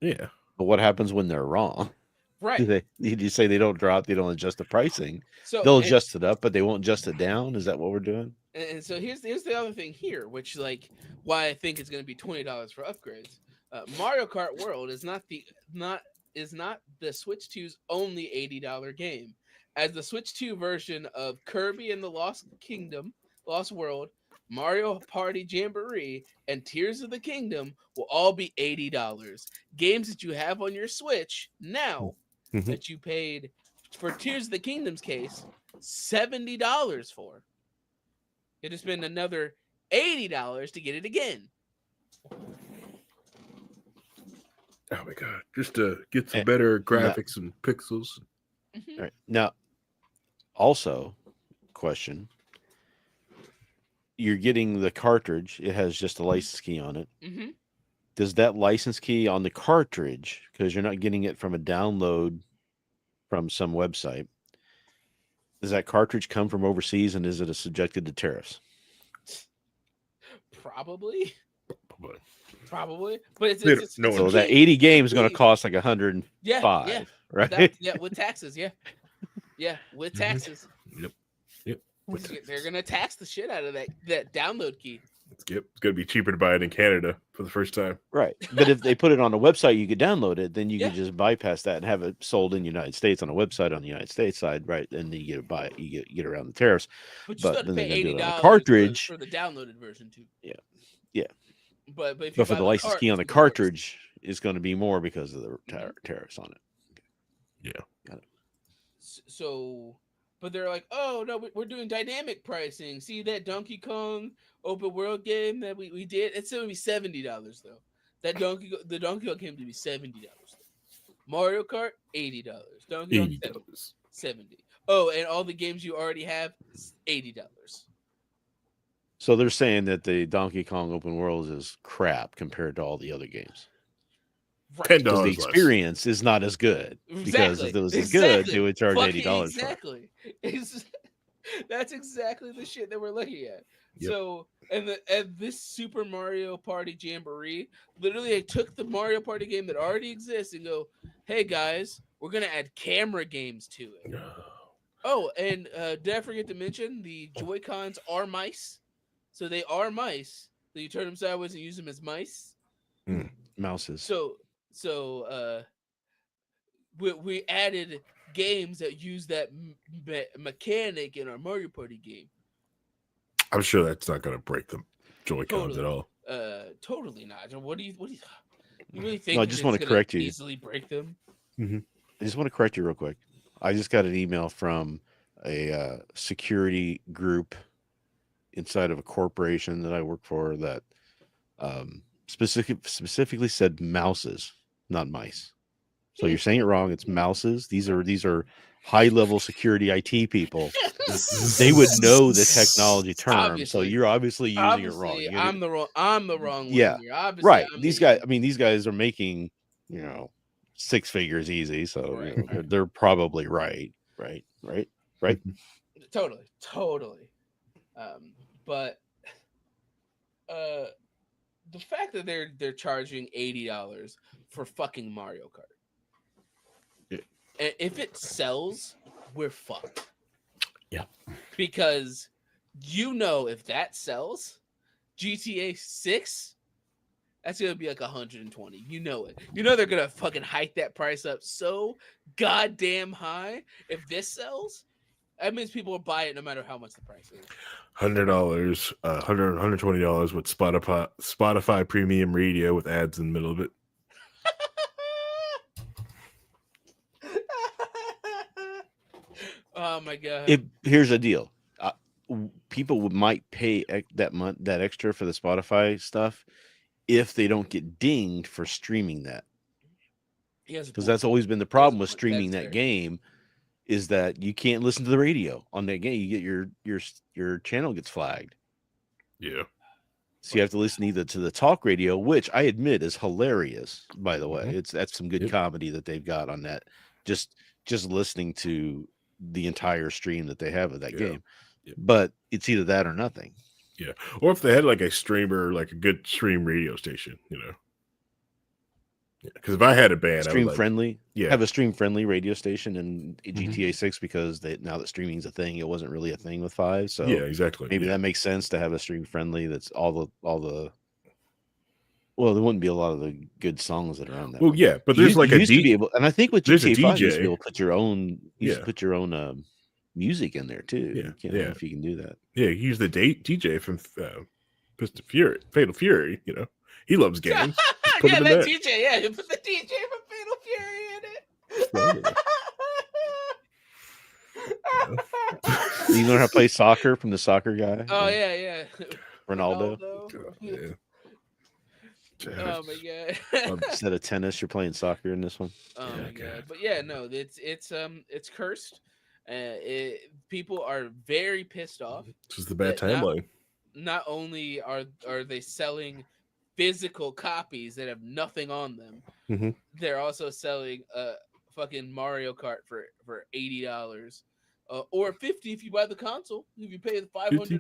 Yeah. But what happens when they're wrong? Right. You say they don't adjust the pricing. So they'll adjust it up, but they won't adjust it down. Is that what we're doing? And so here's the other thing here, which like why I think it's going to be $20 for upgrades. Mario Kart World is not the Switch 2's only $80 game. As the Switch 2 version of Kirby and the Lost World, Mario Party Jamboree, and Tears of the Kingdom will all be $80. Games that you have on your Switch now that you paid for Tears of the Kingdom's case $70 for. You have to spend another $80 to get it again. Oh my god! Just to get some better graphics and pixels. All right. Now, also, question. You're getting the cartridge. It has just a license key on it. Mm-hmm. Does that license key on the cartridge, because you're not getting it from a download from some website, does that cartridge come from overseas, and is it subjected to tariffs? Probably. But it's so that 80 game is going to cost like 105, right? With taxes, yeah, with taxes. Yep. They're gonna tax the shit out of that download key. It's going to be cheaper to buy it in Canada for the first time. Right. But if they put it on a website, you could download it. Then you Yeah. could just bypass that and have it sold in the United States on a website on the United States side, right? And then you get around the tariffs. But you still have to then pay they're gonna do it on $80 a cartridge. for the downloaded version too. Yeah. But if you But for buy the license key on the it's gonna be worse. cartridge, it's going to be more because of the tariffs on it. Yeah. So, but they're like, oh no, we're doing dynamic pricing. See that Donkey Kong open world game that we did? It's going to be $70 though. The Donkey Kong game to be $70. Mario Kart $80. Donkey Kong $80. $70. Oh, and all the games you already have $80. So they're saying that the Donkey Kong open world is crap compared to all the other games. Right. Because the experience is not as good. Because if it was as good, they would charge $80 Exactly. That's exactly the shit that we're looking at. Yep. So, and this Super Mario Party Jamboree, literally, I took the Mario Party game that already exists and go, hey guys, we're gonna add camera games to it. Oh, and did I forget to mention the Joy-Cons are mice? So they are mice. So you turn them sideways and use them as mice. Mouses. So we added games that use that mechanic in our Mario Party game. I'm sure that's not going to break the Joy-Cons at all. Totally not. What do you really think? No, I just want to correct you. Easily break them. I just want to correct you real quick. I just got an email from a security group inside of a corporation that I work for that specifically said mouses, not mice. So you're saying it wrong. It's mouses. These are high-level security IT people. They would know the technology term. Obviously. So you're obviously using it wrong. I'm the wrong one. Yeah. Here. Obviously, Right. I'm These guys are making, six figures easy. So Right. they're probably right. Right. Totally. But the fact that they're charging $80 for fucking Mario Kart. And if it sells, we're fucked. Yeah. Because if that sells, GTA 6, that's gonna be like 120. You know it. They're gonna fucking hike that price up so goddamn high. If this sells, that means people will buy it no matter how much the price is. $100, $120 with Spotify Premium Radio with ads in the middle of it. Oh my god! Here's the deal: people might pay that extra for the Spotify stuff if they don't get dinged for streaming that. Because that's always been the problem with streaming that game, is that you can't listen to the radio on that game. You get your channel gets flagged. Yeah. So you have to listen either to the talk radio, which I admit is hilarious, by the way. That's some good comedy that they've got on that. Just listening to the entire stream that they have of that game. Yeah. But it's either that or nothing. Yeah. Or if they had like a streamer, like a good stream radio station, Because if I had a band, stream I would friendly, have a stream friendly radio station in GTA 6 because now that streaming is a thing, it wasn't really a thing with 5. So yeah, exactly. Maybe that makes sense to have a stream friendly. That's all the. Well, there wouldn't be a lot of the good songs that are on that. Well, yeah, but there's like a DJ, and I think with GTA 5, you used to be able to put your own, music in there too. Yeah, I don't know if you can do that. Yeah, you use the DJ from Fatal Fury. He loves games. Yeah, that DJ. Yeah, you put the DJ from Fatal Fury in it. You learn how to play soccer from the soccer guy. Oh yeah. Ronaldo. Yeah. Oh my god! Instead of tennis, you're playing soccer in this one. Oh my god! But yeah, no, it's cursed. People are very pissed off. This is the bad timeline. Not only are they selling physical copies that have nothing on them, they're also selling a fucking Mario Kart for $80. Or $50 if you buy the console. If you pay the $500,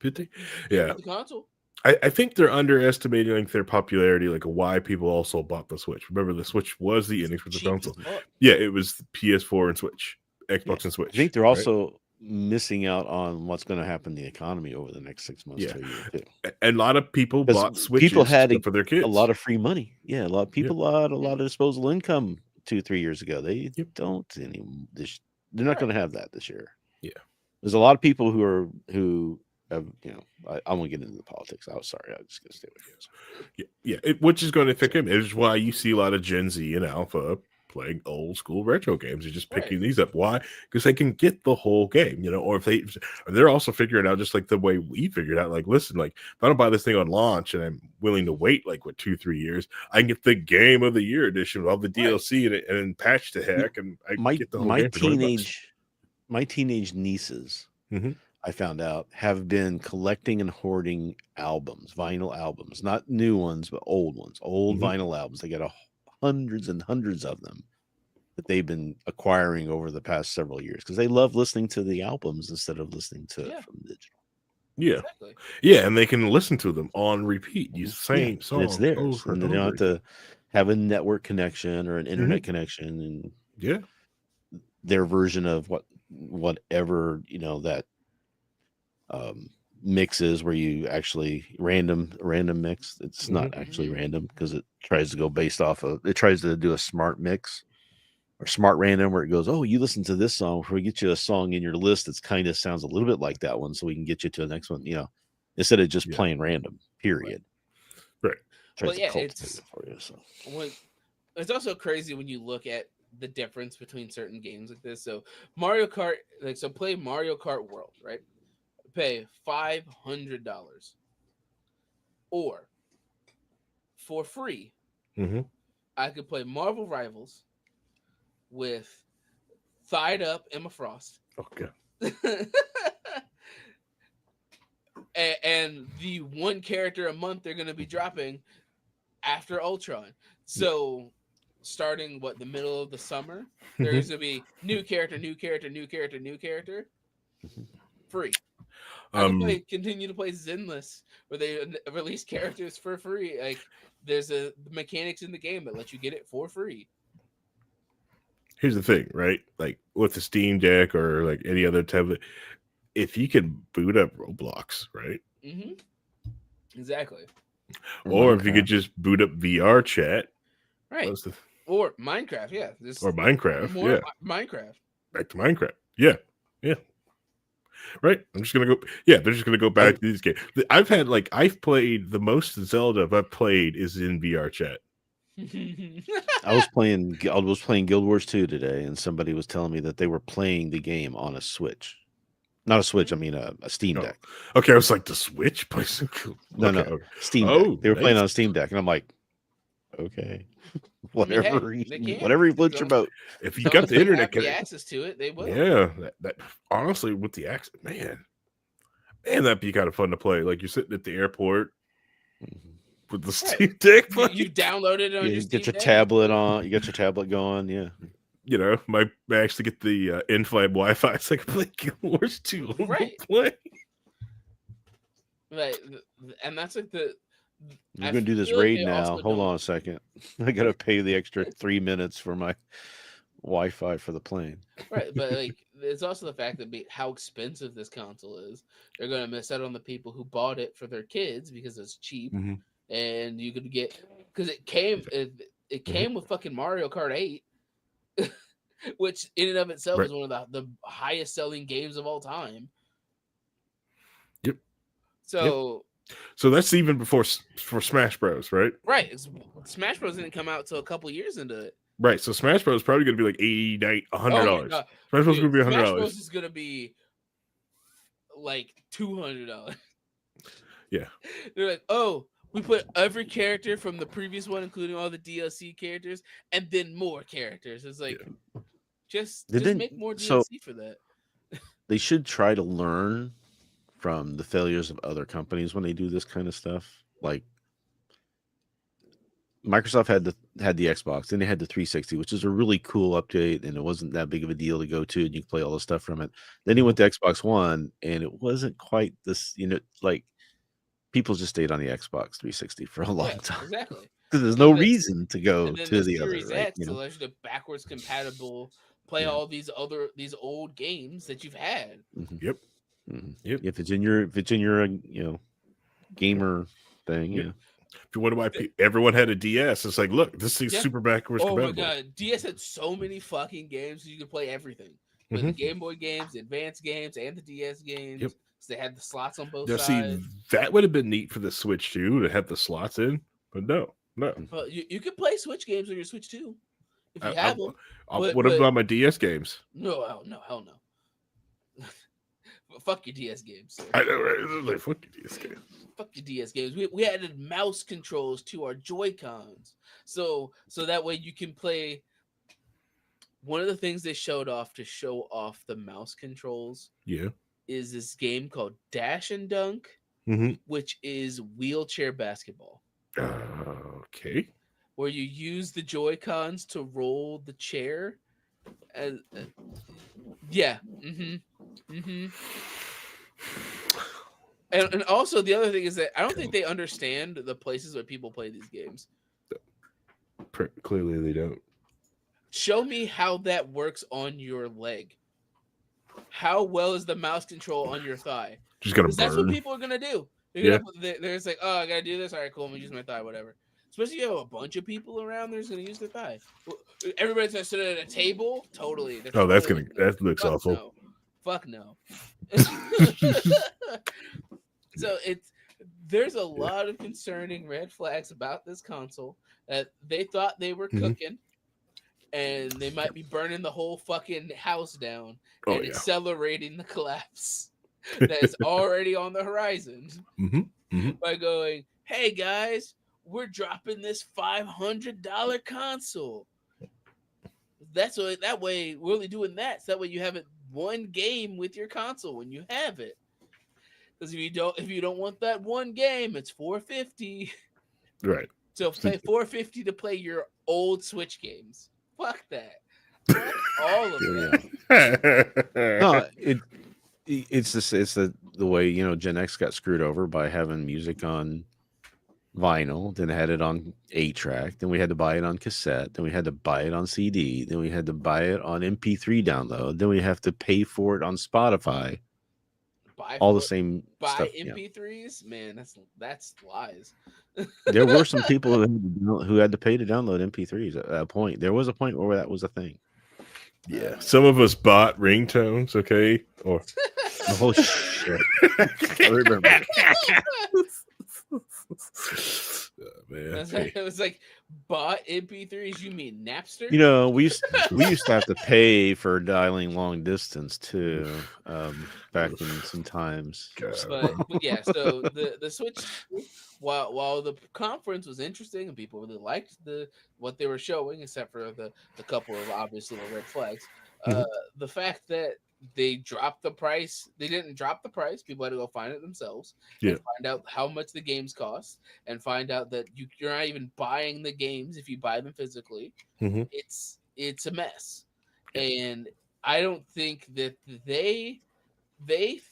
$50, yeah, the console. I think they're underestimating like their popularity, like why people also bought the Switch. Remember, the Switch was the inexpensive console. Yeah, it was PS4 and Switch, Xbox and Switch. I think they're also missing out on what's going to happen in the economy over the next 6 months Yeah. to a year too. And a lot of people Because bought people Switches had for their a kids. lot of free money. Yeah, a lot of Yeah. people had a lot of disposable income 2-3 years ago. They Yep. don't anymore. They're not going to have that this year. Yeah. There's a lot of people who have, I won't get into the politics. I was sorry. I'm just going to stay with you. Yeah. Which is going to affect him. It's why you see a lot of Gen Z and Alpha playing old school retro games. They're just picking these up. Why? Because they can get the whole game, or if they're also figuring out just like the way we figured out, like, listen, like if I don't buy this thing on launch and I'm willing to wait like 2-3 years, I can get the Game of the Year edition with all the DLC and patch to heck, and I get the whole game for $20. My teenage nieces, I found out, have been collecting and hoarding albums, vinyl albums, not new ones, but old ones, vinyl albums. They got hundreds and hundreds of them that they've been acquiring over the past several years because they love listening to the albums instead of listening to it from digital. Yeah. Exactly. Yeah, and they can listen to them on repeat. Use the same song. And it's theirs. And they don't have to have a network connection or an internet connection and their version of whatever, that mix is where you actually random mix. It's not actually random because it tries to go based off of, it tries to do a smart mix or smart random where it goes, oh, you listen to this song, if we get you a song in your list that's kind of sounds a little bit like that one, so we can get you to the next one, instead of just playing random, period. Right. Well, yeah, it's for you, so. It's also crazy when you look at the difference between certain games like this. So Mario Kart, play Mario Kart World, right? Pay $500, or for free, I could play Marvel Rivals with Thied Up Emma Frost. Okay. and the one character a month they're going to be dropping after Ultron. So starting the middle of the summer, there's going to be new character, free. I can continue to play Zenless, where they release characters for free. Like, there's the mechanics in the game that let you get it for free. Here's the thing, right? Like with the Steam Deck or like any other tablet, if you can boot up Roblox, right? Exactly. Or if you could just boot up VR chat, right? Or Minecraft, yeah. Or Minecraft, yeah. Minecraft. Back to Minecraft, yeah. Right, I'm just gonna go. Yeah, they're just gonna go back to these games. I've played the most Zelda I've played is in VR chat. I was playing Guild Wars 2 today, and somebody was telling me that they were playing the game on a Switch. Not a Switch, I mean a Steam Deck. Okay, I was like, the Switch plays. No, Steam Deck. They were playing on a Steam Deck, and I'm like, okay, whatever you floats your boat. If you got the internet access to it, they will. Yeah, that honestly, with the access, man, that'd be kind of fun to play. Like you're sitting at the airport with the Steam Deck. You download it on your Steam Deck. Your tablet on. You got your tablet going. Yeah. I actually get the in-flight Wi-Fi so I can play Guild Wars 2. Right. Play. Right, and that's like the. We're gonna do this raid now. Hold on a second. I gotta pay the extra 3 minutes for my Wi-Fi for the plane. Right, but it's also the fact that how expensive this console is. They're gonna miss out on the people who bought it for their kids because it's cheap, and you could get because it came with fucking Mario Kart 8, which in and of itself is one of the highest selling games of all time. Yep. So. So that's even before for Smash Bros, right? Right. Smash Bros didn't come out until a couple years into it. Right. So Smash Bros is probably going to be like $80, $100. Smash Bros is going to be $100. Smash Bros is going to be like $200. Yeah. They're like, oh, we put every character from the previous one, including all the DLC characters, and then more characters. It's like, just make more DLC for that. They should try to learn from the failures of other companies when they do this kind of stuff. Like Microsoft had the Xbox, then they had the 360, which is a really cool update, and it wasn't that big of a deal to go to, and you can play all the stuff from it. Then he went to Xbox One, and it wasn't quite this, like people just stayed on the Xbox 360 for a long time. Exactly. because there's no And then- reason to go And then to the the other, Series right? X allows you to backwards compatible play Yeah. all these old games that you've had. Mhm. Yep. Mhm. Yep. If it's in your gamer thing, Yep. yeah. If you wonder why everyone had a DS, it's like, look, this thing's Yeah. super backwards Oh my compatible. god, DS had so many fucking games you could play everything. But the Game Boy games, the Advance games, and the DS games. Yep. So they had the slots on both Now, see, sides. that would have been neat for the Switch too, to have the slots in, but no. But you can play Switch games on your Switch too, if you have them. What about my DS games? No, hell no. Fuck your DS games. I know, right? Like, fuck your DS games. Fuck your DS games. We added mouse controls to our Joy-Cons, so that way you can play. One of the things they showed off to show off the mouse controls, is this game called Dash and Dunk, which is wheelchair basketball. Okay. Where you use the Joy-Cons to roll the chair, and And also the other thing is that I don't think they understand the places where people play these games. Clearly they don't. Show me how that works on your leg. How well is the mouse control on your thigh? Just gonna burn. That's what people are gonna do. They're just like, oh, I gotta do this. All right, cool. I'm gonna use my thigh, whatever. Especially if you have a bunch of people around, they're just gonna use their thigh. Everybody's gonna sit at a table. Totally. That looks awful. No. Fuck no. So there's a lot of concerning red flags about this console that they thought they were cooking, and they might be burning the whole fucking house down and accelerating the collapse that is already on the horizon by going, hey guys, we're dropping this $500 console. That way we're only doing that. So that way you have it one game with your console when you have it. Because if you don't want that one game, it's $450. Right. So pay $450 to play your old Switch games. Fuck that. Fuck all of that. No, it's the way Gen X got screwed over by having music on vinyl, then had it on 8-track, then we had to buy it on cassette, then we had to buy it on CD, then we had to buy it on MP3 download, then we have to pay for it on Spotify. All the same stuff. MP3s, man, that's lies. There were some people who had to pay to download MP3s at that point. There was a point where that was a thing. Yeah, some of us bought ringtones, okay, or oh shit, I remember. Man. It was like bought MP3s. You mean Napster? We used to have to pay for dialing long distance too, back in some times. But yeah, so the Switch, while the conference was interesting and people really liked what they were showing, except for the couple of obvious little red flags, the fact that they dropped the price. They didn't drop the price. People had to go find it themselves and find out how much the games cost, and find out that you're not even buying the games if you buy them physically. It's a mess, and I don't think that they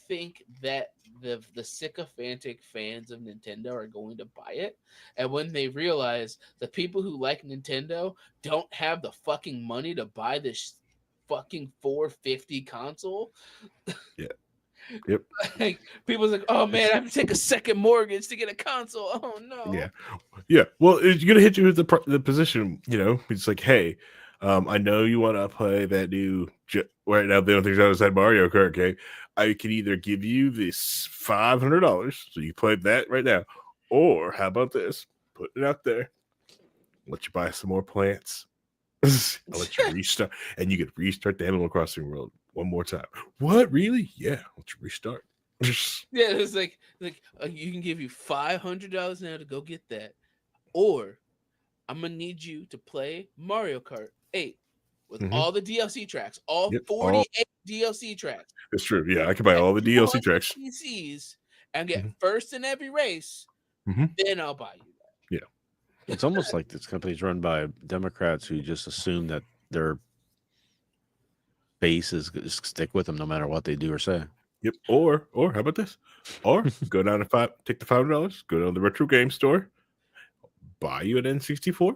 think that the sycophantic fans of Nintendo are going to buy it, and when they realize the people who like Nintendo don't have the fucking money to buy this fucking $450 console. Yep. Like people's like, oh man, I have to take a second mortgage to get a console. Oh no. Yeah. Well, it's gonna hit you with the position. It's like, hey, I know you want to play that new. Right now, the only thing's outside Mario Kart game. I can either give you this $500, so you play that right now, or how about this? Put it out there. Let you buy some more plants. I'll let you restart, and you could restart the Animal Crossing world one more time. What, really? Yeah, let you restart. Yeah, it's like you can give you $500 now to go get that, or I'm gonna need you to play Mario Kart 8 with all the DLC tracks, all 48 DLC tracks. It's true. Yeah, I can buy all the DLC tracks, PCs, and get first in every race. Then I'll buy you that. Yeah. It's almost like this company's run by Democrats who just assume that their base is going to stick with them no matter what they do or say. Yep. Or how about this? Or go down to take the $500, go down to the retro game store, buy you an N64,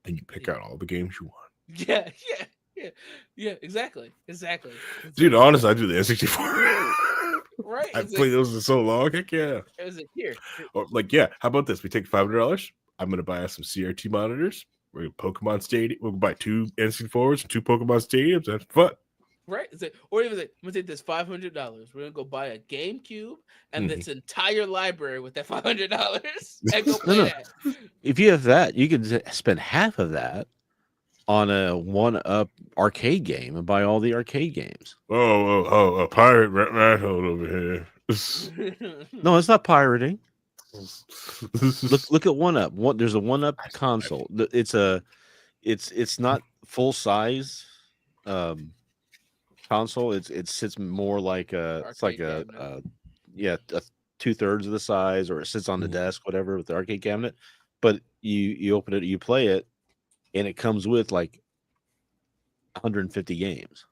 and you pick out all the games you want. Yeah, exactly. Dude, honestly, I do the N64. Right? I've played those for so long. Heck yeah. Is it here? Or like, yeah, how about this? We take $500. I'm gonna buy us some CRT monitors. We're gonna Pokemon Stadium. We'll buy 2 N64s and 2 Pokemon Stadiums. That's fun. Right? Or even I'm gonna take this $500. We're gonna go buy a GameCube and this entire library with that $500 and go play that. If you have that, you can spend half of that on a 1-up arcade game and buy all the arcade games. A pirate rat hole over here. No, it's not pirating. Look at 1-up. There's a 1-up console. It's not full size console. It sits more like it's like a 2/3 of the size, or it sits on the desk, whatever, with the arcade cabinet. But you open it, you play it, and it comes with like 150 games.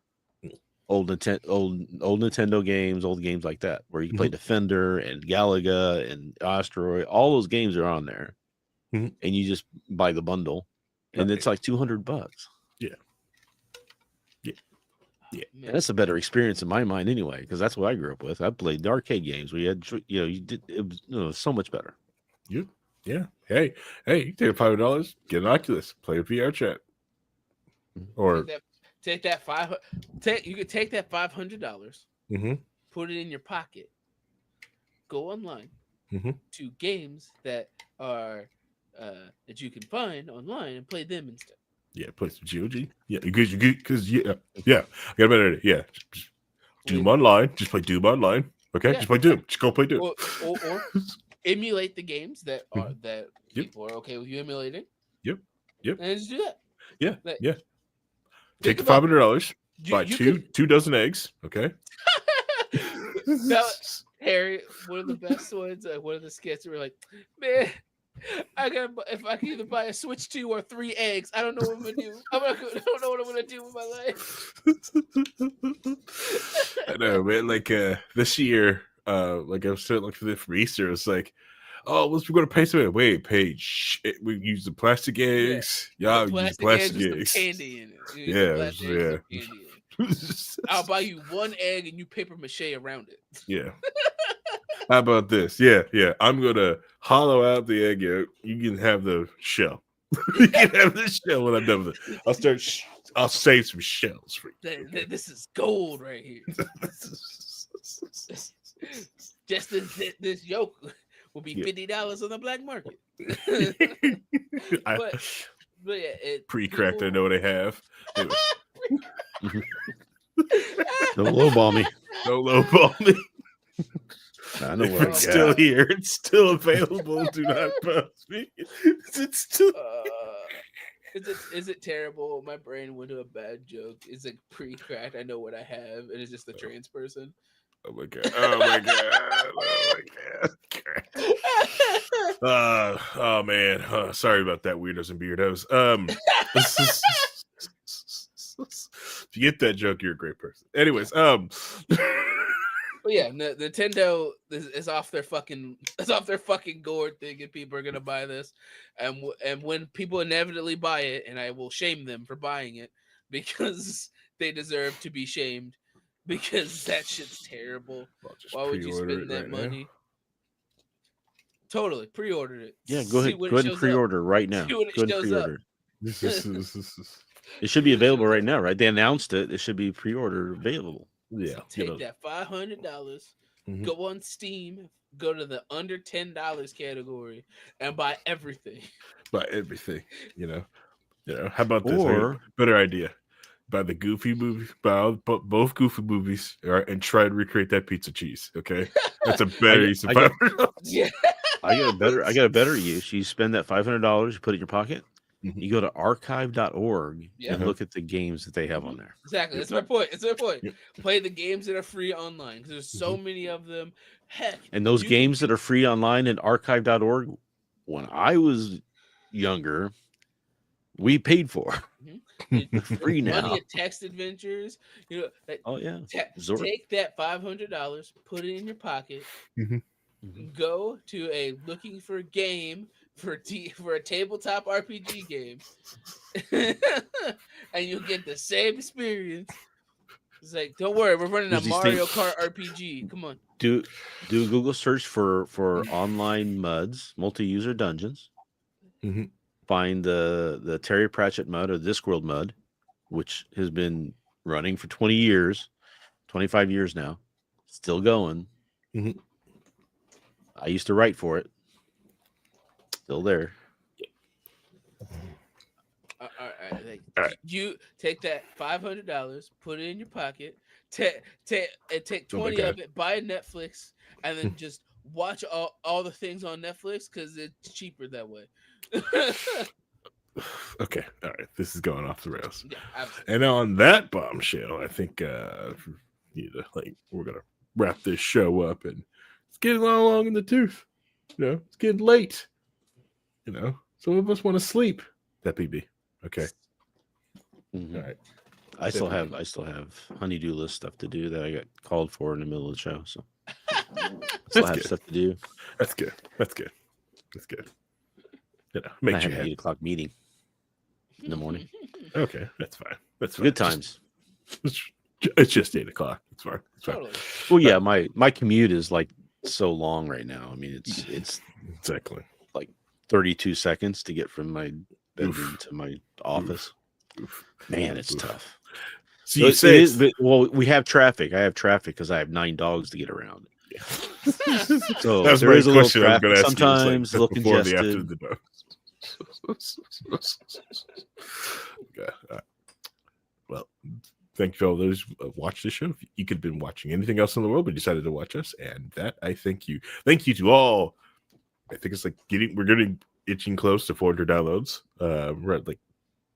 Old Nintendo games, old games like that, where you can play Defender and Galaga and Asteroid. All those games are on there, and you just buy the bundle, and it's like $200. Yeah. And that's a better experience in my mind, anyway, because that's what I grew up with. I played the arcade games. We had, it was so much better. Yeah. Hey, you take $5, get an Oculus, play a VR chat, or take that you could take that $500, put it in your pocket, go online to games that are that you can find online and play them instead. Yeah, play some GOG. Yeah, because I got a better idea. Yeah, just Doom online. Just play Doom online. Okay, just play Doom. Just go play Doom. Or emulate the games that are people are okay with you emulating. Yep. And just do that. Yeah. Take the $500. Buy two dozen eggs. Okay. Harry, one of the best ones. One of the skits were like, man, if I can either buy a Switch 2 or 3 eggs, I don't know what I'm gonna do. I don't know what I'm gonna do with my life. I know, man. Like this year, like I was looking for Easter. It's like, oh, we're gonna pay some. Wait, pay shit. We use the plastic eggs. Yeah, use plastic eggs. With some candy in it. Yeah. I'll buy you 1 egg and you paper mache around it. Yeah. How about this? Yeah. I'm gonna hollow out the egg yolk. You can have the shell. You can have the shell when I'm done with it. I'll save some shells for you. This is gold right here. Just this yolk will be $50 on the black market. But yeah, pre-cracked. I know what I have. No lowball me. No lowball me. I know where it's still here. It's still available. Do not post me. It's still. Is it terrible? My brain went to a bad joke. Is it pre-cracked? I know what I have, and it's just the trans person. Oh my god! Oh man! Sorry about that, weirdos and beardos. If you get that joke, you're a great person. Anyways, But yeah, Nintendo is off their fucking gourd thinking people are gonna buy this, and when people inevitably buy it, and I will shame them for buying it because they deserve to be shamed, because that shit's terrible. Why would you spend that money? Now? Totally pre-ordered it. Yeah, go ahead and pre-order right now. Go ahead and pre-order. It should be available right now, right? They announced it. It should be pre-order available. Yeah. So take that $500, go on Steam, go to the under $10 category, and buy everything. Buy everything. You know. How about this? Or better idea. Buy the Goofy movie, buy both Goofy movies, and try to recreate that pizza cheese. Okay, that's a better use of $500. Yeah. I got a better use. You spend that $500, you put it in your pocket. You go to archive.org and look at the games that they have on there. Exactly. That's my point. Play the games that are free online, because there's so many of them. Heck. And those games that are free online at archive.org, when I was younger, we paid for. Free now. Money and Text Adventures. Take that $500, put it in your pocket. Go to a looking for game for a tabletop RPG game, and you'll get the same experience. It's like, don't worry, we're running a There's these Mario things- Kart RPG. Come on. Do a Google search for online MUDs, multi-user dungeons. Mhm. Find the Terry Pratchett MUD or Discworld MUD, which has been running for 20 years, 25 years now, still going. Mhm. I used to write for it. Still there. All right, All right. You take that $500, put it in your pocket, take Oh my 20 God. of it, buy Netflix, and then just watch all the things on Netflix because it's cheaper that way. Okay, all right. This is going off the rails. Yeah, absolutely. And on that bombshell, I think we're gonna wrap this show up, and it's getting long in the tooth. It's getting late. Some of us want to sleep. That PB. Okay. Mhm. All right. I still have honeydew list stuff to do that I got called for in the middle of the show. So still have good. stuff to do. That's good. That's good. I Makes you have an happy. 8:00 meeting in the morning. Okay, that's fine. That's fine. Good times. It's just 8:00. It's fine. It's fine. Totally. Well, yeah, my commute is like so long right now. I mean, it's Exactly. 32 seconds to get from my bedroom Oof. to my office. Oof. Man, it's Oof. tough. So you say well, we have traffic. I have traffic because I have 9 dogs to get around. So that was there my is a little question. I was going traffic to ask sometimes, a little before the after congested. the dog. Okay. All right. Well, thank you all those who watched this show. If you could have been watching anything else in the world, but decided to watch us, and that I thank you. Thank you to all. I think it's like we're getting itching close to 400 downloads. We're at I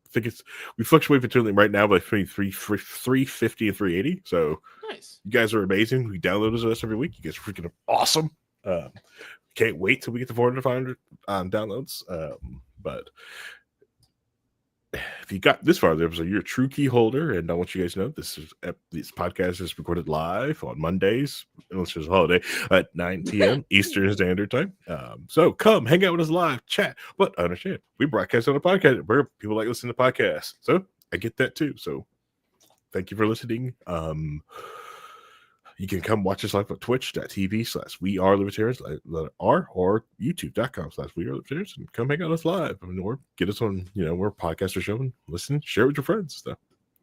think we fluctuate between right now by 350 and 380. So Nice. you guys are amazing. We download us every week. You guys are freaking awesome. Can't wait till we get to 400 500 downloads. But if you got this far in the episode, you're a true key holder, and I want you guys to know this podcast is recorded live on Mondays, unless it's a holiday, at 9 p.m. Eastern Standard Time. So come hang out with us live, chat. But understand, we broadcast on a podcast where people like listening to podcasts, so I get that too. So thank you for listening. You can come watch us live on twitch.tv/wearelibertarians or youtube.com/wearelibertarians and come hang out with us live. Or get us on, we're a podcaster show and listen, share it with your friends. So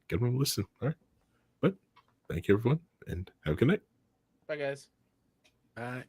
get them to listen. All right. But thank you, everyone, and have a good night. Bye, guys. Bye.